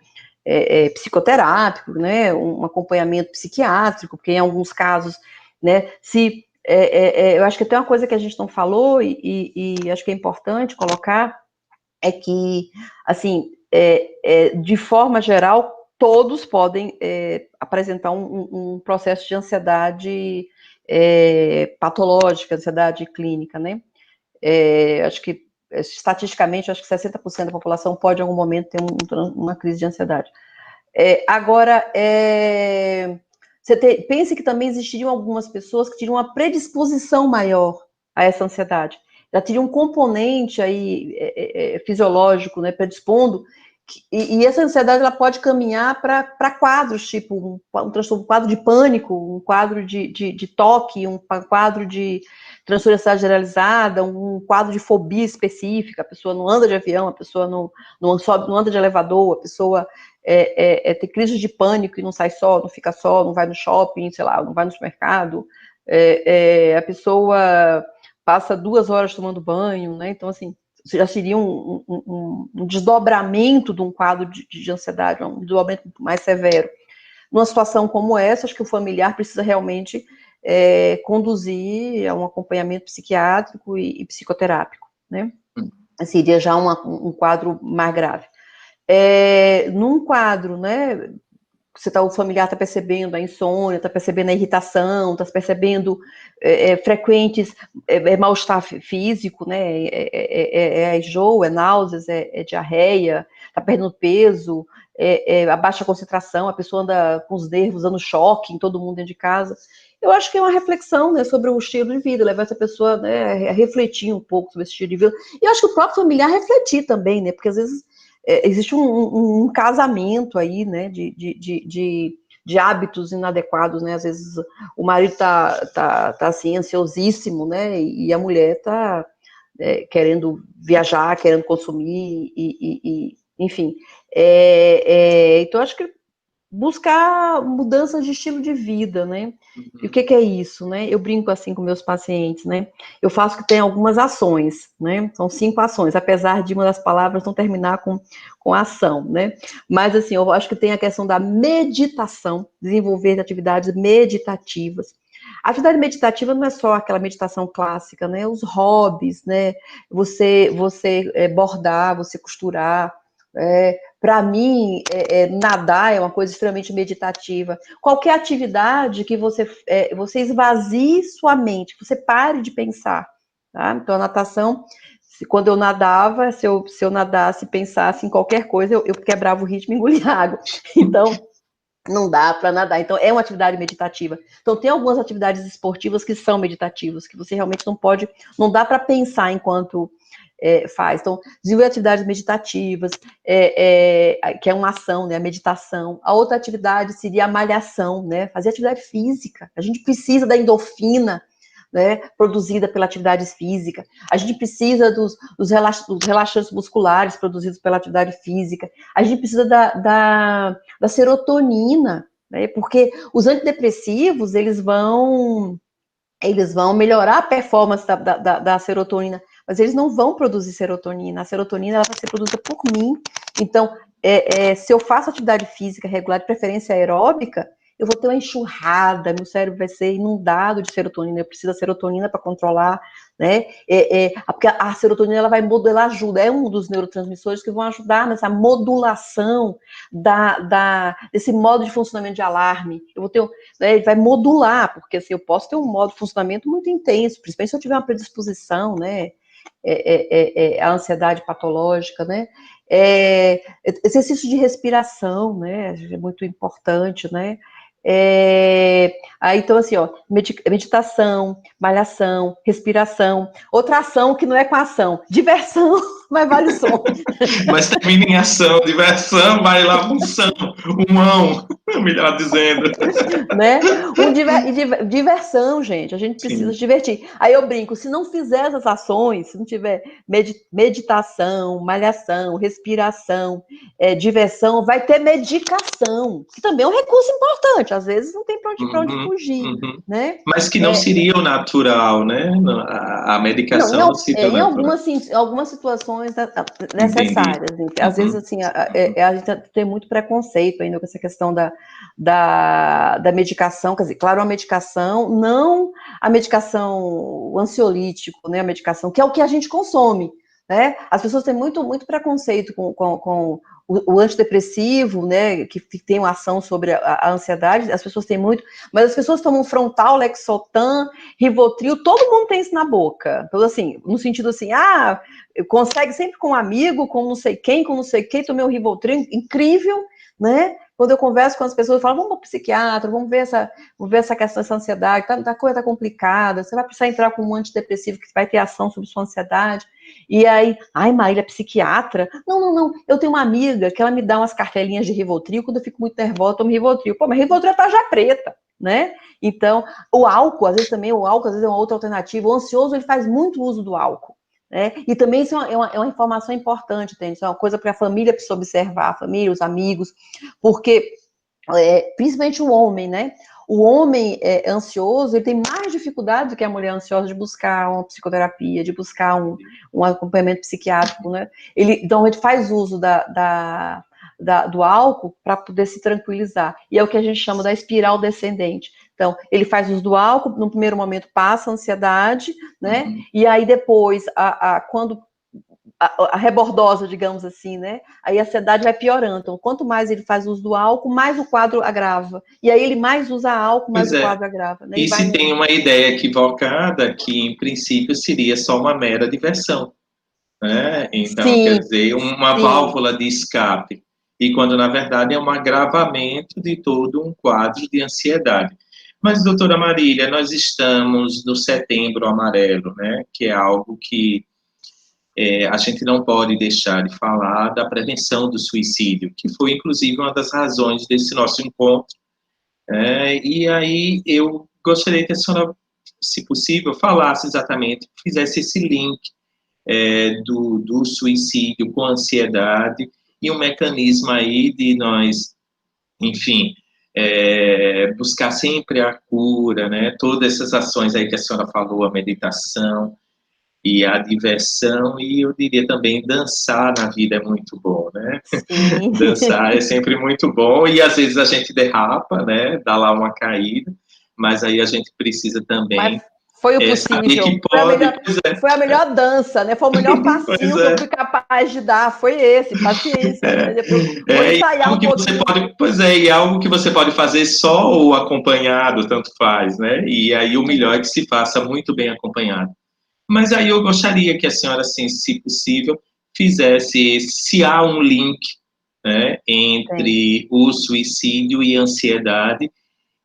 psicoterápico, né, um acompanhamento psiquiátrico, porque em alguns casos, né, eu acho que tem uma coisa que a gente não falou e acho que é importante colocar, é que, assim, de forma geral, todos podem apresentar um processo de ansiedade patológica, ansiedade clínica, né? Acho que, estatisticamente, acho que 60% da população pode, em algum momento, ter uma crise de ansiedade. Agora, pense que também existiriam algumas pessoas que teriam uma predisposição maior a essa ansiedade. Já teria um componente aí fisiológico, né, predispondo, e essa ansiedade ela pode caminhar para quadros, tipo um quadro de pânico, um quadro de toque, um quadro de transtorno de ansiedade generalizada, um quadro de fobia específica, a pessoa não anda de avião, a pessoa não anda de elevador, a pessoa ter crise de pânico e não sai só, não fica só, não vai no shopping, sei lá, não vai no supermercado, a pessoa passa 2 horas tomando banho, né? Então, assim, já seria um desdobramento de um quadro de ansiedade, um desdobramento mais severo. Numa situação como essa, acho que o familiar precisa realmente conduzir a um acompanhamento psiquiátrico e psicoterápico, né? Seria já um quadro mais grave. Num quadro, né, o familiar está percebendo a insônia, está percebendo a irritação, está percebendo frequentes mal-estar físico, né, enjoo, náuseas, diarreia, está perdendo peso, a baixa concentração, a pessoa anda com os nervos, dando choque em todo mundo dentro de casa. Eu acho que é uma reflexão, né, sobre o estilo de vida, levar essa pessoa, né, a refletir um pouco sobre esse estilo de vida. E eu acho que o próprio familiar refletir também, né, porque às vezes existe um casamento aí, né, de hábitos inadequados, né, às vezes o marido tá assim, ansiosíssimo, né, e a mulher tá querendo viajar, querendo consumir, enfim. Então, acho que buscar mudanças de estilo de vida, né? E o que é isso, né? Eu brinco assim com meus pacientes, né? Eu faço que tem algumas ações, né? São 5 ações, apesar de uma das palavras não terminar com ação, né? Mas assim, eu acho que tem a questão da meditação, desenvolver atividades meditativas. A atividade meditativa não é só aquela meditação clássica, né? Os hobbies, né? Você bordar, você costurar. Para mim, nadar é uma coisa extremamente meditativa. Qualquer atividade que você esvazie sua mente, que você pare de pensar. Tá? Então, a natação, quando eu nadava, se eu nadasse e pensasse em qualquer coisa, eu quebrava o ritmo e engolia água. Então, não dá para nadar. Então, é uma atividade meditativa. Então, tem algumas atividades esportivas que são meditativas, que você realmente não dá para pensar enquanto faz. Então, desenvolver atividades meditativas, que é uma ação, né, a meditação. A outra atividade seria a malhação, né, fazer atividade física. A gente precisa da endorfina, né, produzida pela atividade física. A gente precisa dos relaxantes musculares produzidos pela atividade física. A gente precisa da serotonina, né, porque os antidepressivos, eles vão melhorar a performance da serotonina, mas eles não vão produzir serotonina. A serotonina ela vai ser produzida por mim. Então, se eu faço atividade física regular, de preferência aeróbica, eu vou ter uma enxurrada, meu cérebro vai ser inundado de serotonina, eu preciso da serotonina para controlar, né? Porque a serotonina ela vai modular, ajuda, é um dos neurotransmissores que vão ajudar nessa modulação desse modo de funcionamento de alarme. Eu vou ter, ele vai modular, porque assim, eu posso ter um modo de funcionamento muito intenso, principalmente se eu tiver uma predisposição, né? A ansiedade patológica, né? Exercício de respiração, né? É muito importante, né? Aí, então, assim, ó, meditação, malhação, respiração. Outra ação que não é com ação, diversão, mas vale o som. Mas termina em ação, diversão, vai lá função, humão, melhor dizendo. Né? Diversão, gente, a gente precisa se divertir. Aí eu brinco, se não fizer essas ações, se não tiver meditação, malhação, respiração, diversão, vai ter medicação, que também é um recurso importante, às vezes não tem para onde fugir, né? Mas que não seria o natural, né? A medicação não seria o natural. Em algumas situações necessárias. Às vezes, assim, a gente tem muito preconceito ainda com essa questão da medicação, quer dizer, claro, a medicação, não a medicação ansiolítico, né, a medicação, que é o que a gente consome, né? As pessoas têm muito preconceito com o antidepressivo, né, que tem uma ação sobre a ansiedade, as pessoas têm muito, mas as pessoas tomam Frontal, Lexotan, Rivotril, todo mundo tem isso na boca. Então, assim, no sentido assim, consegue sempre com um amigo, com não sei quem, tomei o Rivotril, incrível, né? Quando eu converso com as pessoas, eu falo, vamos para o psiquiatra, vamos ver essa questão dessa ansiedade, a coisa tá complicada, você vai precisar entrar com um antidepressivo que vai ter ação sobre sua ansiedade. E aí, Marília, psiquiatra? Não, eu tenho uma amiga que ela me dá umas cartelinhas de Rivotril, quando eu fico muito nervosa, eu tomo Rivotril. Pô, mas Rivotril é tarja preta, né? Então, o álcool, às vezes é uma outra alternativa. O ansioso, ele faz muito uso do álcool. Né? E também isso é uma informação importante, entende? Isso é uma coisa para a família precisa observar, a família, os amigos, porque, principalmente o homem, né? O homem ansioso, ele tem mais dificuldade do que a mulher ansiosa de buscar uma psicoterapia, de buscar um acompanhamento psiquiátrico, né? Então, ele faz uso do álcool para poder se tranquilizar. E é o que a gente chama da espiral descendente. Então, ele faz uso do álcool, no primeiro momento passa a ansiedade, né? E aí depois, quando a rebordosa, digamos assim, né? Aí a ansiedade vai piorando. Então, quanto mais ele faz uso do álcool, mais o quadro agrava. E aí ele mais usa álcool, mais o quadro agrava. Né? E se tem uma ideia equivocada que, em princípio, seria só uma mera diversão. Né? Então, quer dizer, uma válvula de escape. e quando, na verdade, é um agravamento de todo um quadro de ansiedade. Mas, doutora Marília, nós estamos no Setembro Amarelo, né, que é algo que a gente não pode deixar de falar da prevenção do suicídio, que foi, inclusive, uma das razões desse nosso encontro. E aí eu gostaria que a senhora, se possível, falasse exatamente, fizesse esse link do suicídio com a ansiedade e um mecanismo aí de nós, enfim, buscar sempre a cura, né? Todas essas ações aí que a senhora falou, a meditação e a diversão, e eu diria também dançar na vida é muito bom, né? Sim. Dançar é sempre muito bom, e às vezes a gente derrapa, né? Dá lá uma caída, mas aí a gente precisa também Mas foi o saber possível. que pode, pois Foi a melhor dança, né? Foi o melhor pois passinho que eu fui capaz de dar. Foi esse, paciência, né? Vou e ensaiar algo um que você pouquinho. pode, pois é, e algo que você pode fazer só ou acompanhado, tanto faz, né? E aí o melhor é que se faça muito bem acompanhado. Mas aí eu gostaria que a senhora, assim, se possível, fizesse, se há um link, né, Tem. entre o suicídio e a ansiedade,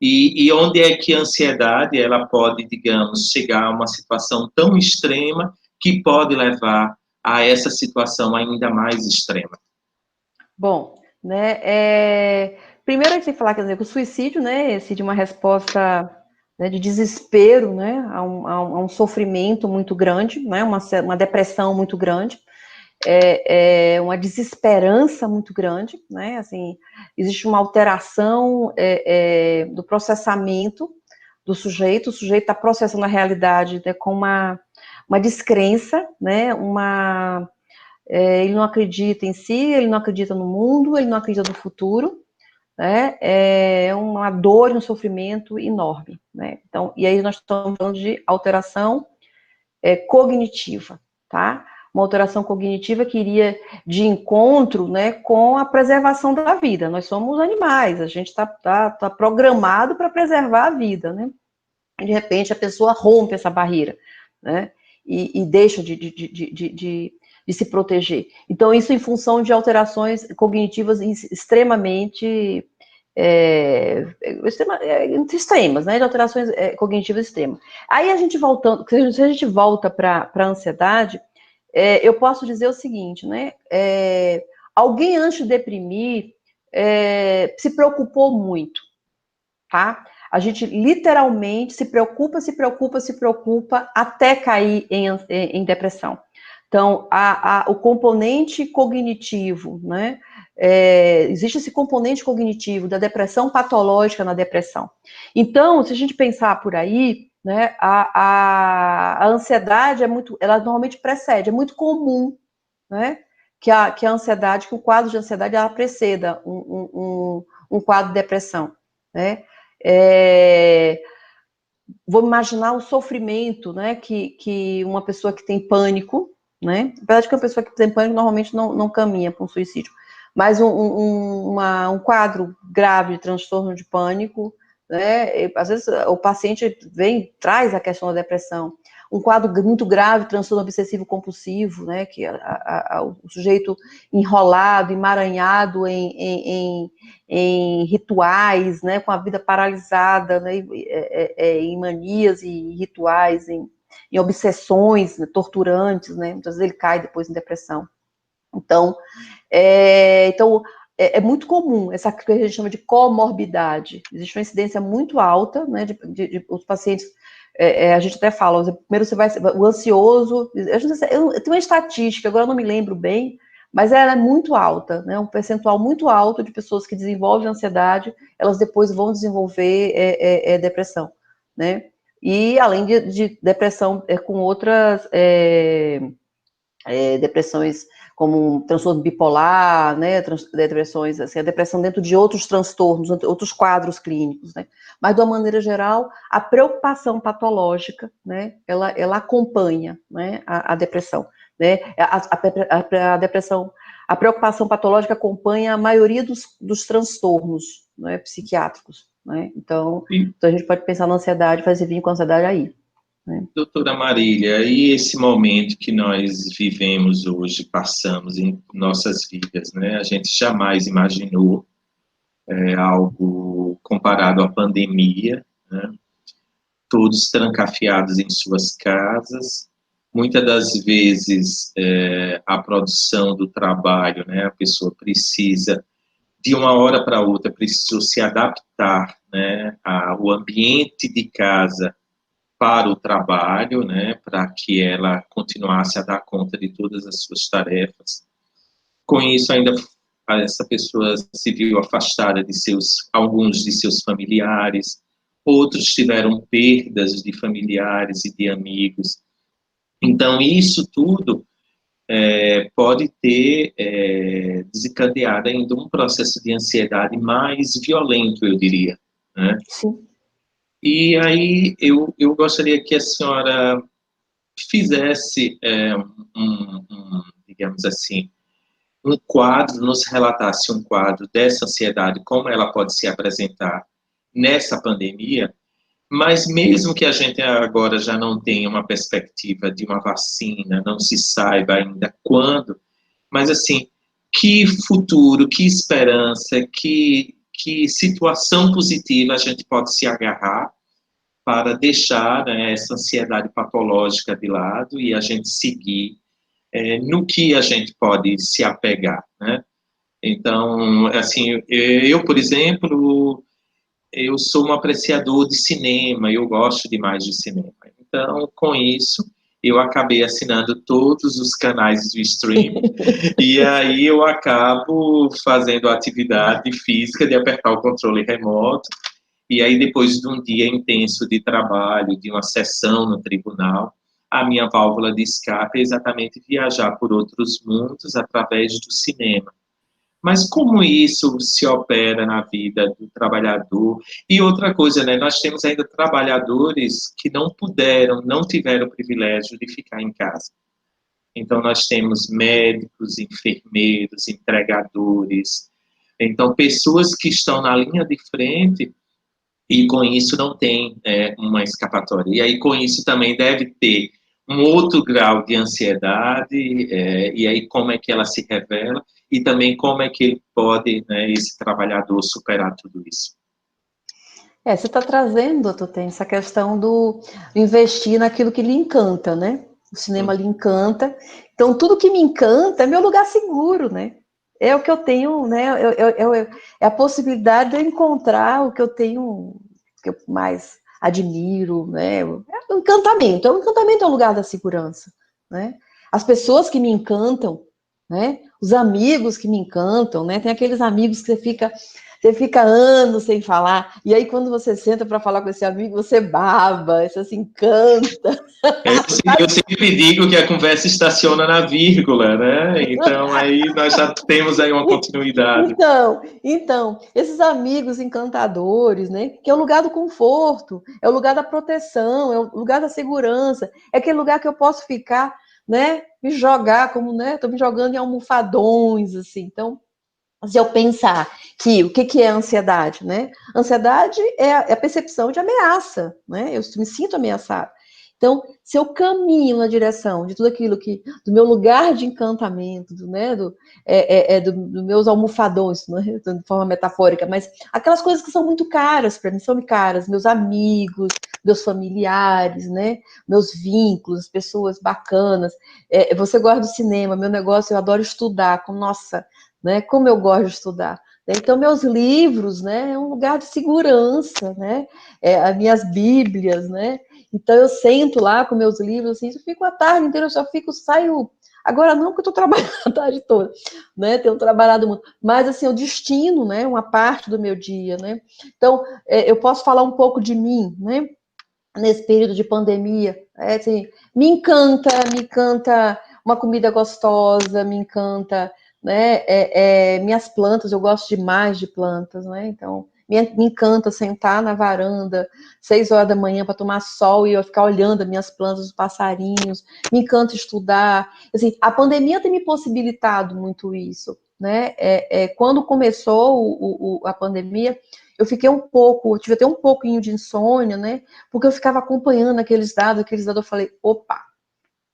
e onde é que a ansiedade ela pode, digamos, chegar a uma situação tão extrema que pode levar a essa situação ainda mais extrema. Bom, né? Primeiro a gente tem que falar, quer dizer, que o suicídio, né? Esse de uma resposta, né, de desespero, né? A um sofrimento muito grande, né? Uma depressão muito grande. Uma desesperança muito grande, né? Assim, existe uma alteração do processamento do sujeito. O sujeito está processando a realidade, né, com uma descrença, né? Ele não acredita em si, ele não acredita no mundo, ele não acredita no futuro, né? É uma dor e um sofrimento enorme, né? Então, e aí nós estamos falando de alteração cognitiva, tá? Uma alteração cognitiva que iria de encontro, né, com a preservação da vida. Nós somos animais, a gente tá programado para preservar a vida, né? De repente a pessoa rompe essa barreira, né? E deixa de se proteger. Então, isso em função de alterações cognitivas extremamente extremas, né? De alterações cognitivas extremas. Aí a gente voltando, se a gente volta para a ansiedade, eu posso dizer o seguinte, né? Alguém antes de deprimir se preocupou muito, tá? A gente literalmente se preocupa até cair em depressão. Então, o componente cognitivo, né? Existe esse componente cognitivo da depressão patológica na depressão. Então, se a gente pensar por aí, né, a ansiedade ela normalmente precede, é muito comum, né, que a ansiedade, que o quadro de ansiedade ela preceda um quadro de depressão, né? Vou imaginar o sofrimento, né, que uma pessoa que tem pânico, né, apesar de que uma pessoa que tem pânico normalmente não caminha para um suicídio, mas um quadro grave de transtorno de pânico, né, às vezes o paciente traz a questão da depressão, um quadro muito grave, transtorno obsessivo compulsivo, né, que o sujeito enrolado, emaranhado em rituais, né, com a vida paralisada, né, em manias e rituais, em obsessões, né, torturantes, né, muitas vezes ele cai depois em depressão. Então, é muito comum essa que a gente chama de comorbidade. Existe uma incidência muito alta, né, de os pacientes, a gente até fala, primeiro o ansioso, eu tenho uma estatística, agora eu não me lembro bem, mas ela é muito alta, né, um percentual muito alto de pessoas que desenvolvem ansiedade, elas depois vão desenvolver depressão, né, e além de depressão com outras depressões como um transtorno bipolar, né, depressões, assim, a depressão dentro de outros transtornos, outros quadros clínicos, né, mas de uma maneira geral, a preocupação patológica, né, ela acompanha, né, a depressão, né, a depressão, a preocupação patológica acompanha a maioria dos transtornos, né, psiquiátricos, né, então a gente pode pensar na ansiedade, fazer vinho com a ansiedade aí. né? Doutora Marília, e esse momento que nós vivemos hoje, passamos em nossas vidas, né? A gente jamais imaginou algo comparado à pandemia, né? Todos trancafiados em suas casas. Muitas das vezes, a produção do trabalho, né? A pessoa precisa, de uma hora para outra, precisou se adaptar, né? Ao ambiente de casa para o trabalho, né, para que ela continuasse a dar conta de todas as suas tarefas. Com isso, ainda essa pessoa se viu afastada de alguns de seus familiares, outros tiveram perdas de familiares e de amigos. Então, isso tudo pode ter desencadeado ainda um processo de ansiedade mais violento, eu diria, né? Sim. E aí eu gostaria que a senhora fizesse, digamos assim, um quadro, nos relatasse um quadro dessa ansiedade, como ela pode se apresentar nessa pandemia, mas mesmo que a gente agora já não tenha uma perspectiva de uma vacina, não se saiba ainda quando, mas assim, que futuro, que esperança, que situação positiva a gente pode se agarrar para deixar, né, essa ansiedade patológica de lado e a gente seguir no que a gente pode se apegar, né? Então, assim, eu, por exemplo, eu sou um apreciador de cinema, eu gosto demais de cinema. Então, com isso, eu acabei assinando todos os canais do streaming e aí eu acabo fazendo a atividade física de apertar o controle remoto. E aí, depois de um dia intenso de trabalho, de uma sessão no tribunal, a minha válvula de escape é exatamente viajar por outros mundos através do cinema. Mas como isso se opera na vida do trabalhador? E outra coisa, né? Nós temos ainda trabalhadores que não puderam, não tiveram o privilégio de ficar em casa. Então, nós temos médicos, enfermeiros, entregadores. Então, pessoas que estão na linha de frente e com isso não tem uma escapatória. E aí com isso também deve ter um outro grau de ansiedade, e aí como é que ela se revela, e também como é que ele pode, né, esse trabalhador, superar tudo isso. Você está trazendo, Tutem, essa questão do investir naquilo que lhe encanta, né? O cinema lhe encanta. Então, tudo que me encanta é meu lugar seguro, né? É o que eu tenho, né? É a possibilidade de eu encontrar o que eu tenho, que eu mais admiro, né? É o encantamento. O encantamento é o lugar da segurança, né? As pessoas que me encantam, né? Os amigos que me encantam, né? Tem aqueles amigos que você fica anos sem falar, e aí quando você senta para falar com esse amigo, você baba, você se encanta. Eu sempre digo que a conversa estaciona na vírgula, né? Então aí nós já temos aí uma continuidade. Então, esses amigos encantadores, né? Que é o lugar do conforto, é o lugar da proteção, é o lugar da segurança, é aquele lugar que eu posso ficar, né? Me jogar como, né? Tô me jogando em almofadões, assim. Então, se eu pensar que o que é ansiedade, né? Ansiedade é a percepção de ameaça, né? Eu me sinto ameaçado. Então, se eu caminho na direção de tudo aquilo do meu lugar de encantamento, dos meus almofadões, né? De forma metafórica, mas aquelas coisas que são muito caras para mim, são caras, meus amigos, meus familiares, né? Meus vínculos, as pessoas bacanas. Você gosta do cinema, meu negócio, eu adoro estudar, nossa, né? Como eu gosto de estudar. Então, meus livros, né? É um lugar de segurança, né? As minhas bíblias, né? Então, eu sento lá com meus livros, assim, eu fico a tarde inteira, saio... Agora não, porque eu estou trabalhando a tarde toda, né? Tenho trabalhado muito. Mas, assim, eu destino, né? Uma parte do meu dia, né? Então, eu posso falar um pouco de mim, né? Nesse período de pandemia, assim, me encanta uma comida gostosa, me encanta, né, minhas plantas, eu gosto demais de plantas, né, então, me encanta sentar na varanda, 6 horas da manhã para tomar sol e eu ficar olhando as minhas plantas, os passarinhos, me encanta estudar, assim, a pandemia tem me possibilitado muito isso, né? Quando começou a pandemia, eu tive até um pouquinho de insônia, né? Porque eu ficava acompanhando aqueles dados, eu falei, opa,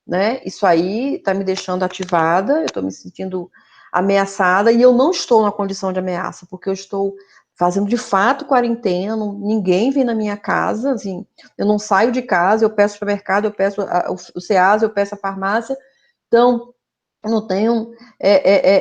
né? Isso aí está me deixando ativada, eu estou me sentindo ameaçada, e eu não estou na condição de ameaça, porque eu estou fazendo de fato quarentena, ninguém vem na minha casa, assim, eu não saio de casa, eu peço para o mercado, eu peço o SEASA, eu peço a farmácia, então eu não tenho,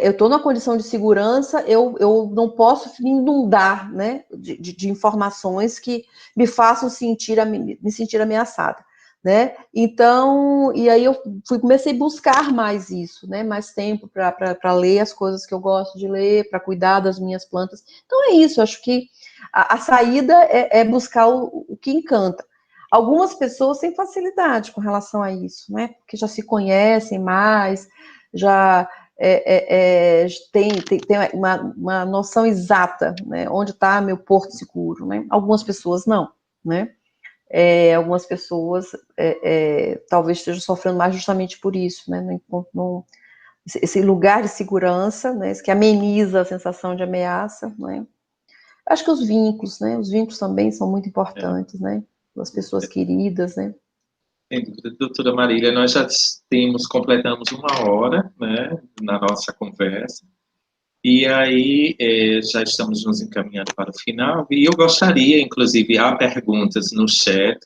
eu estou na condição de segurança, eu não posso me inundar, né, de informações que me façam me sentir ameaçada, né? Então, e aí eu comecei a buscar mais isso, né? Mais tempo para ler as coisas que eu gosto de ler, para cuidar das minhas plantas. Então é isso, acho que a saída é buscar o que encanta. Algumas pessoas têm facilidade com relação a isso, né? Porque já se conhecem mais, já tem uma noção exata, né? Onde está meu porto seguro, né? Algumas pessoas não, né? Algumas pessoas talvez estejam sofrendo mais justamente por isso, né? Esse lugar de segurança, né? Que ameniza a sensação de ameaça, né? Acho que os vínculos, né? Os vínculos também são muito importantes, né? As pessoas queridas, né? Sem dúvida, doutora Marília, nós já completamos 1 hora, né, na nossa conversa, e aí já estamos nos encaminhando para o final, e eu gostaria, inclusive, há perguntas no chat.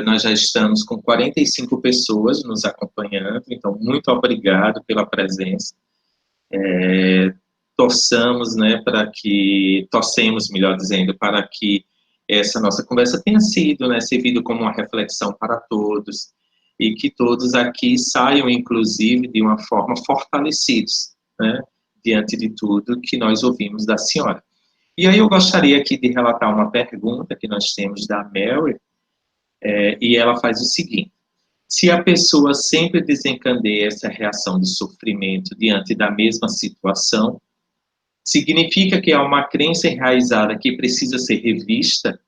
Nós já estamos com 45 pessoas nos acompanhando, então muito obrigado pela presença. Torcemos, melhor dizendo, para que essa nossa conversa tenha sido, né, servido como uma reflexão para todos, e que todos aqui saiam, inclusive, de uma forma fortalecidos, né, diante de tudo que nós ouvimos da senhora. E aí eu gostaria aqui de relatar uma pergunta que nós temos da Mary, e ela faz o seguinte: se a pessoa sempre desencadeia essa reação de sofrimento diante da mesma situação, significa que há uma crença enraizada que precisa ser revista?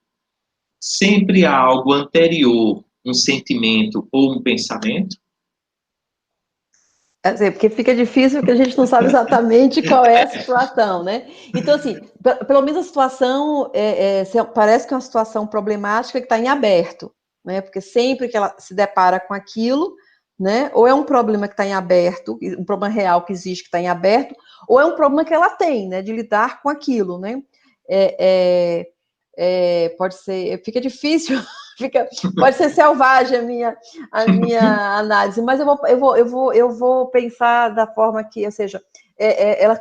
Sempre há algo anterior, um sentimento ou um pensamento? Quer dizer, porque fica difícil porque a gente não sabe exatamente qual é a situação, né? Então, assim, pelo menos a situação parece que é uma situação problemática que está em aberto, né? Porque sempre que ela se depara com aquilo, né? Ou é um problema que está em aberto, um problema real que existe que está em aberto, ou é um problema que ela tem, né? De lidar com aquilo, né? Pode ser, fica difícil, pode ser selvagem a minha análise, mas eu vou pensar da forma que, ou seja,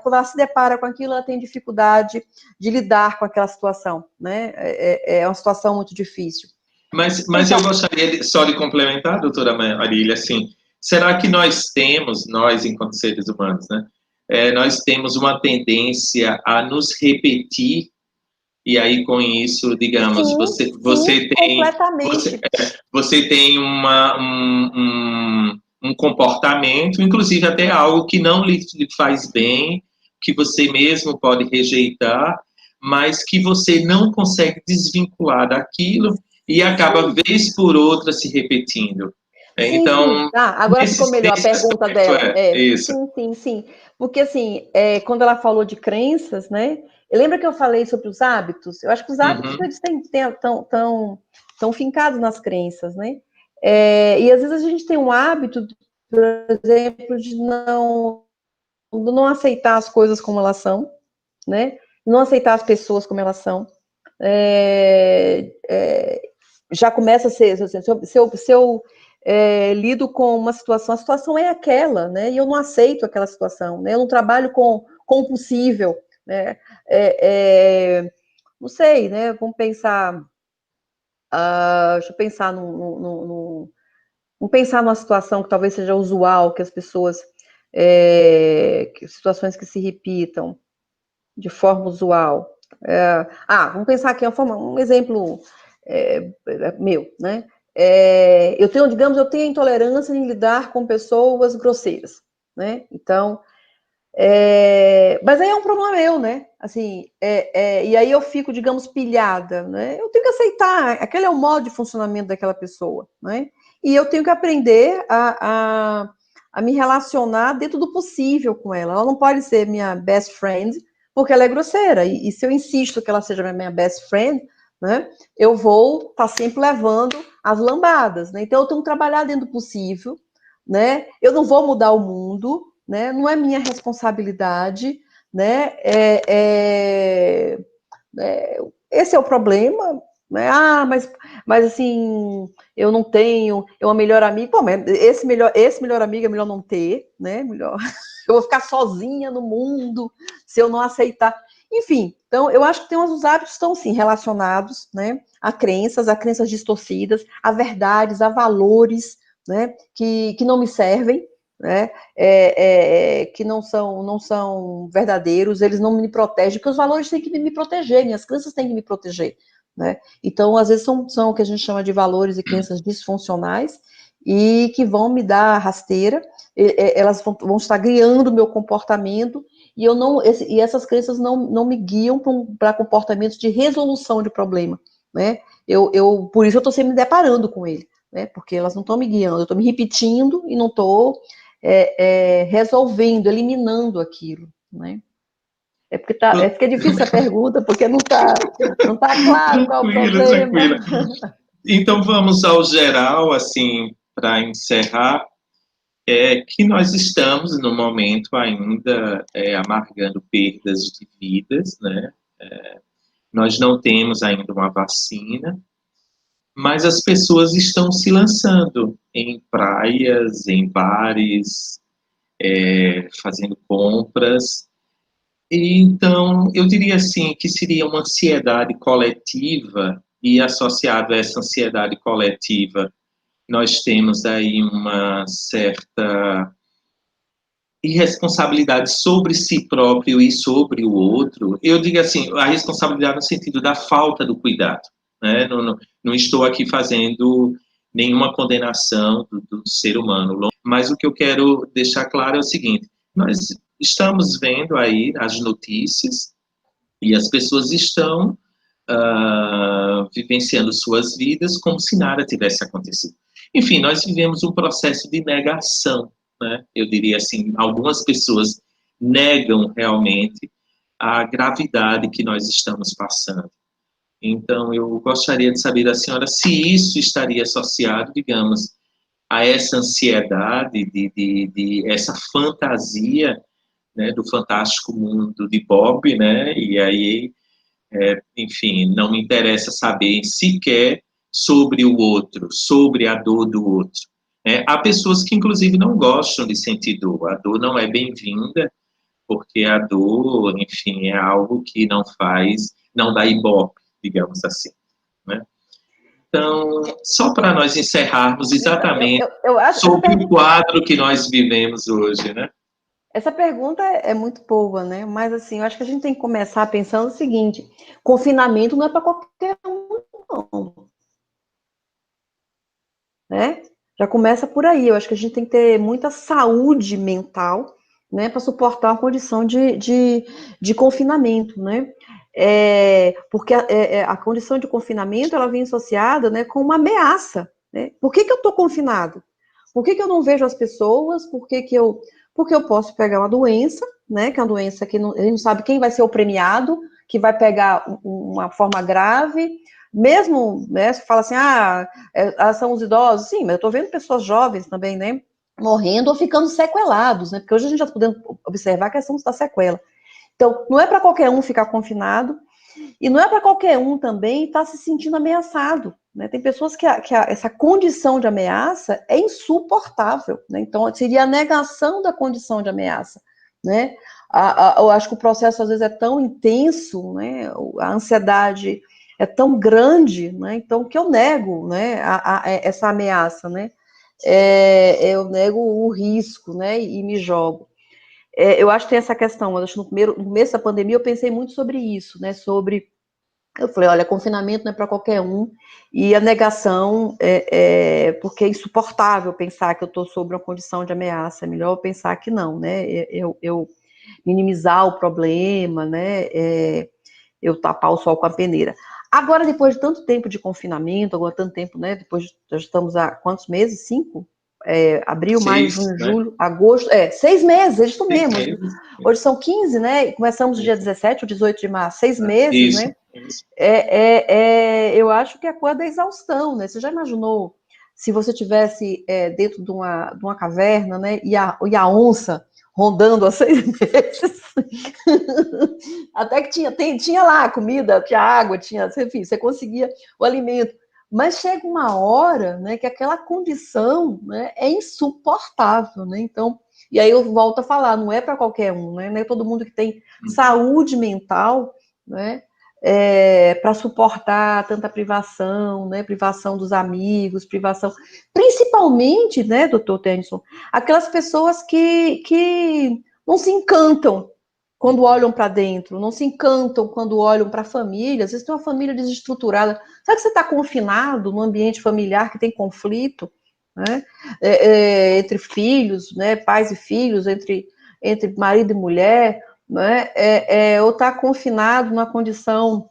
quando ela se depara com aquilo, ela tem dificuldade de lidar com aquela situação, né? É uma situação muito difícil. Mas então, eu gostaria só de complementar, doutora Marília, assim, será que nós, enquanto seres humanos, né, nós temos uma tendência a nos repetir, e aí com isso, digamos, sim, completamente. Você tem um comportamento, inclusive até algo que não lhe faz bem, que você mesmo pode rejeitar, mas que você não consegue desvincular daquilo e acaba, vez por outra, se repetindo. Então, agora ficou melhor a pergunta dela. Isso. Sim. Porque, assim, quando ela falou de crenças, né? Lembra que eu falei sobre os hábitos? Eu acho que os hábitos, eles estão fincados nas crenças, né? E, às vezes, a gente tem um hábito, por exemplo, de não aceitar as coisas como elas são, né? Não aceitar as pessoas como elas são. Já começa a ser, se eu lido com uma situação, a situação é aquela, né? E eu não aceito aquela situação, né? Eu não trabalho com o possível, né? Não sei, né? Vamos pensar, deixa eu pensar vamos pensar numa situação que talvez seja usual, que as pessoas, situações que se repitam de forma usual. Vamos pensar aqui um exemplo meu, né? Eu tenho intolerância em lidar com pessoas grosseiras, né? Então, mas aí é um problema meu, né? Assim, e aí eu fico, digamos, pilhada, né? Eu tenho que aceitar, aquele é o modo de funcionamento daquela pessoa, né? E eu tenho que aprender a a me relacionar dentro do possível com ela. Ela não pode ser minha best friend, porque ela é grosseira. E se eu insisto que ela seja minha best friend, né, eu vou estar sempre levando as lambadas, né? Então eu tenho que trabalhar dentro do possível, né? Eu não vou mudar o mundo, né? Não é minha responsabilidade, né? Esse é o problema, né? Ah, mas assim, eu não tenho, é uma melhor amiga. Pô, mas esse melhor amigo é melhor não ter, né? Melhor. Eu vou ficar sozinha no mundo se eu não aceitar. Enfim, então eu acho que os hábitos estão sim relacionados, né? A crenças distorcidas, a verdades, a valores, né? Que não me servem, né? Que não são verdadeiros, eles não me protegem, porque os valores têm que me proteger, minhas crenças têm que me proteger, né? Então, às vezes, são o que a gente chama de valores e crenças disfuncionais e que vão me dar rasteira, elas vão estar guiando o meu comportamento e essas crenças não me guiam para comportamentos de resolução de problema, né? Por isso eu estou sempre me deparando com ele, né? Porque elas não estão me guiando, eu estou me repetindo e não estou resolvendo, eliminando aquilo, né? É porque é difícil a pergunta, porque não tá claro qual é o Tranquila, problema. tranquila. Então vamos ao geral, assim, para encerrar, que nós estamos no momento ainda amargando perdas de vidas, né? Nós não temos ainda uma vacina, mas as pessoas estão se lançando em praias, em bares, fazendo compras. E, então, eu diria assim que seria uma ansiedade coletiva, e associado a essa ansiedade coletiva, nós temos aí uma certa irresponsabilidade sobre si próprio e sobre o outro. Eu digo assim, a responsabilidade no sentido da falta do cuidado, né? Não estou aqui fazendo nenhuma condenação do ser humano, mas o que eu quero deixar claro é o seguinte: nós estamos vendo aí as notícias e as pessoas estão vivenciando suas vidas como se nada tivesse acontecido. Enfim, nós vivemos um processo de negação, né? Eu diria assim, algumas pessoas negam realmente a gravidade que nós estamos passando. Então, eu gostaria de saber da senhora se isso estaria associado, digamos, a essa ansiedade, de essa fantasia, né, do fantástico mundo de Bob, né? E aí enfim, não me interessa saber sequer sobre o outro, sobre a dor do outro. Há pessoas que, inclusive, não gostam de sentir dor. A dor não é bem-vinda, porque a dor, enfim, é algo que não dá ibope, digamos assim, né? Então, só para nós encerrarmos exatamente Eu acho que sobre o quadro que nós vivemos hoje, né? essa pergunta é muito boa, né? Mas assim, eu acho que a gente tem que começar pensando o seguinte: confinamento não é para qualquer um, não, né? Já começa por aí. Eu acho que a gente tem que ter muita saúde mental, né, para suportar uma condição de confinamento, né? Porque a condição de confinamento ela vem associada, né, com uma ameaça, né? Por que eu estou confinado? Por que eu não vejo as pessoas? Porque eu posso pegar uma doença, né? Que é uma doença que a gente não sabe quem vai ser o premiado, que vai pegar uma forma grave. Mesmo, né, se fala assim, são os idosos, sim, mas eu estou vendo pessoas jovens também, né, morrendo ou ficando sequelados, né, porque hoje a gente já está podendo observar a questão da sequela. Então, não é para qualquer um ficar confinado, e não é para qualquer um também estar se sentindo ameaçado, né, tem pessoas que essa condição de ameaça é insuportável, né, então seria a negação da condição de ameaça, né, eu acho que o processo às vezes é tão intenso, né, a ansiedade é tão grande, né? Então que eu nego, né? Essa ameaça, né? Eu nego o risco, né? E me jogo. Eu acho que tem essa questão. Eu acho que no começo da pandemia eu pensei muito sobre isso, né? Eu falei, olha, confinamento não é para qualquer um, e a negação porque é insuportável pensar que eu estou sob uma condição de ameaça. É melhor eu pensar que não, né? Eu minimizar o problema, né? Eu tapar o sol com a peneira. Agora, depois de tanto tempo de confinamento, agora tanto tempo, né? Depois já estamos há quantos meses? 5? Abril, maio, junho, né? julho, agosto, 6 meses, é isso mesmo. 6 meses. Hoje são 15, né? Começamos no dia 17 ou 18 de março, 6 meses, Isso, né? isso. Eu acho que é a coisa da exaustão, né? Você já imaginou se você tivesse dentro de uma caverna, né? E a onça rondando há 6 meses? Até que tinha lá comida, tinha água, enfim, você conseguia o alimento. Mas chega uma hora, né, que aquela condição, né, é insuportável, né? Então, e aí eu volto a falar, não é para qualquer um, né? Não é todo mundo que tem saúde mental, né? Para suportar tanta privação, né? Privação dos amigos, privação, principalmente, né, doutor Tennyson, aquelas pessoas que não se encantam quando olham para dentro, não se encantam quando olham para a família. Às vezes tem uma família desestruturada. Sabe que você está confinado num ambiente familiar que tem conflito, né? Entre filhos, né? Pais e filhos, entre marido e mulher, né? Ou está confinado numa condição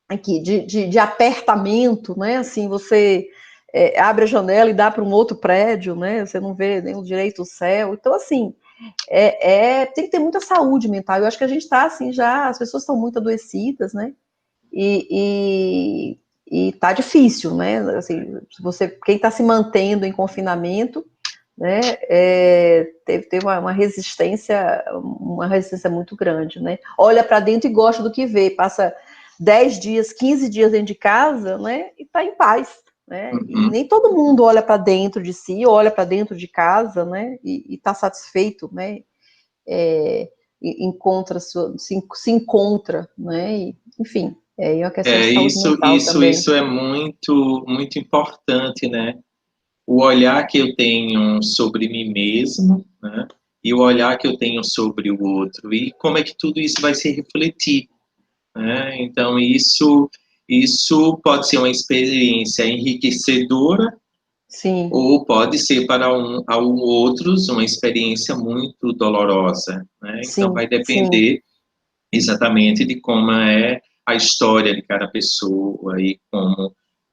aqui de apertamento, né? Assim, você abre a janela e dá para um outro prédio, né? Você não vê nem o direito o céu. Então, assim, tem que ter muita saúde mental. Eu acho que a gente está assim já, as pessoas estão muito adoecidas, né? E tá difícil, né? Assim, quem está se mantendo em confinamento, né? Teve uma resistência muito grande, né? Olha para dentro e gosta do que vê, passa 10 dias, 15 dias dentro de casa, né? E está em paz. Né? E nem todo mundo olha para dentro de si, olha para dentro de casa, né? E está satisfeito, né? Se encontra, né? Enfim, é uma questão de saúde mental também. Isso é muito, muito importante, né? O olhar que eu tenho sobre mim mesmo, né? E o olhar que eu tenho sobre o outro, e como é que tudo isso vai se refletir, né? Então, isso pode ser uma experiência enriquecedora, sim, ou pode ser para outros uma experiência muito dolorosa, né? Então, sim, vai sim. depender exatamente de como é a história de cada pessoa e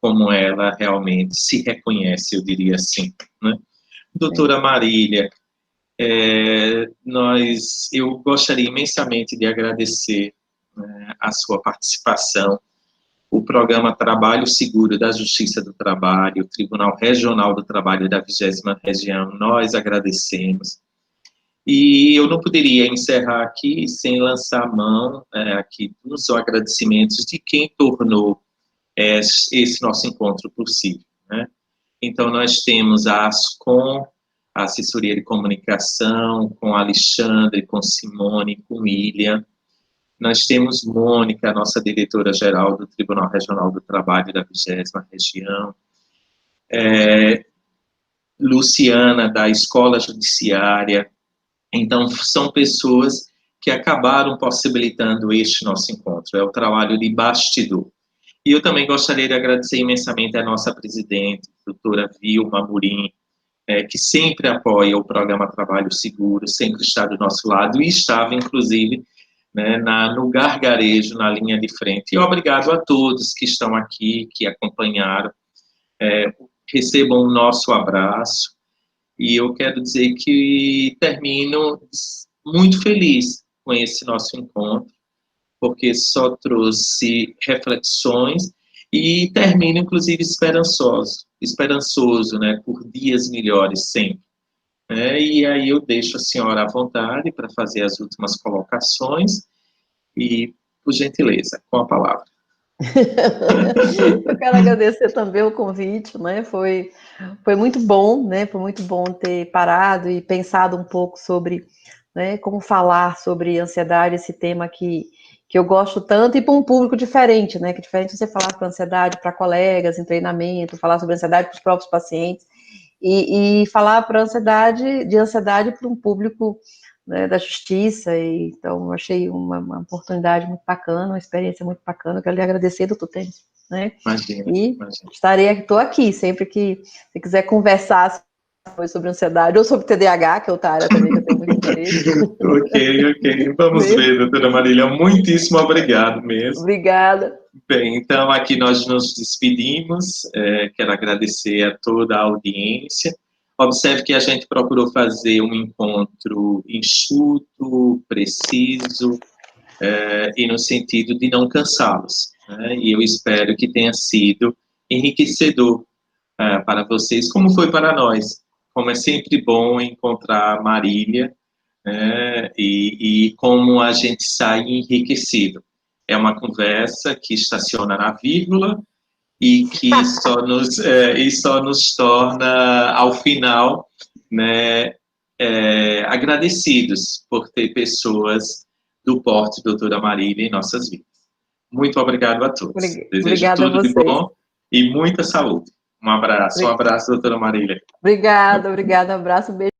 como ela realmente se reconhece, eu diria assim, né? Doutora Marília, eu gostaria imensamente de agradecer, né, a sua participação. O programa Trabalho Seguro da Justiça do Trabalho, o Tribunal Regional do Trabalho da 20ª Região, nós agradecemos. E eu não poderia encerrar aqui sem lançar a mão aqui nos agradecimentos de quem tornou esse nosso encontro possível, né? Então, nós temos a Ascom, a assessoria de comunicação, com Alexandre, com Simone, com William. Nós temos Mônica, nossa diretora-geral do Tribunal Regional do Trabalho da 20ª Região. Luciana, da Escola Judiciária. Então, são pessoas que acabaram possibilitando este nosso encontro. É o trabalho de bastidor. E eu também gostaria de agradecer imensamente a nossa presidente, doutora Vilma Amorim, que sempre apoia o programa Trabalho Seguro, sempre está do nosso lado e estava, inclusive, né, no gargarejo, na linha de frente. E obrigado a todos que estão aqui, que acompanharam. Recebam o nosso abraço. E eu quero dizer que termino muito feliz com esse nosso encontro, porque só trouxe reflexões e termino, inclusive, esperançoso, né, por dias melhores sempre. E aí eu deixo a senhora à vontade para fazer as últimas colocações e, por gentileza, com a palavra. Eu quero agradecer também o convite, né? Foi muito bom, né? Foi muito bom ter parado e pensado um pouco sobre, né, como falar sobre ansiedade, esse tema que eu gosto tanto, e para um público diferente, né? Que é diferente você falar para ansiedade para colegas em treinamento, falar sobre ansiedade para os próprios pacientes, e falar para de ansiedade para um público, né, da justiça. E então eu achei uma oportunidade muito bacana, uma experiência muito bacana. Eu quero lhe agradecer, doutor Tennyson, né? Imagina. Estou aqui sempre que você quiser conversar sobre ansiedade ou sobre TDAH, que é outra área também que eu tenho muito interesse. Ok. Vamos ver, doutora Marília. Muitíssimo obrigado mesmo. Obrigada. Bem, então aqui nós nos despedimos. Quero agradecer a toda a audiência. Observe que a gente procurou fazer um encontro enxuto, preciso, e no sentido de não cansá-los, né? E eu espero que tenha sido enriquecedor para vocês, como foi para nós. Como é sempre bom encontrar Marília, né? E como a gente sai enriquecido. É uma conversa que estaciona na vírgula e que só nos torna, ao final, né, agradecidos por ter pessoas do porte doutora Marília em nossas vidas. Muito obrigado a todos. Desejo Obrigada a tudo de vocês. bom e muita saúde. Um abraço, doutora Marília. Obrigada, abraço, beijo.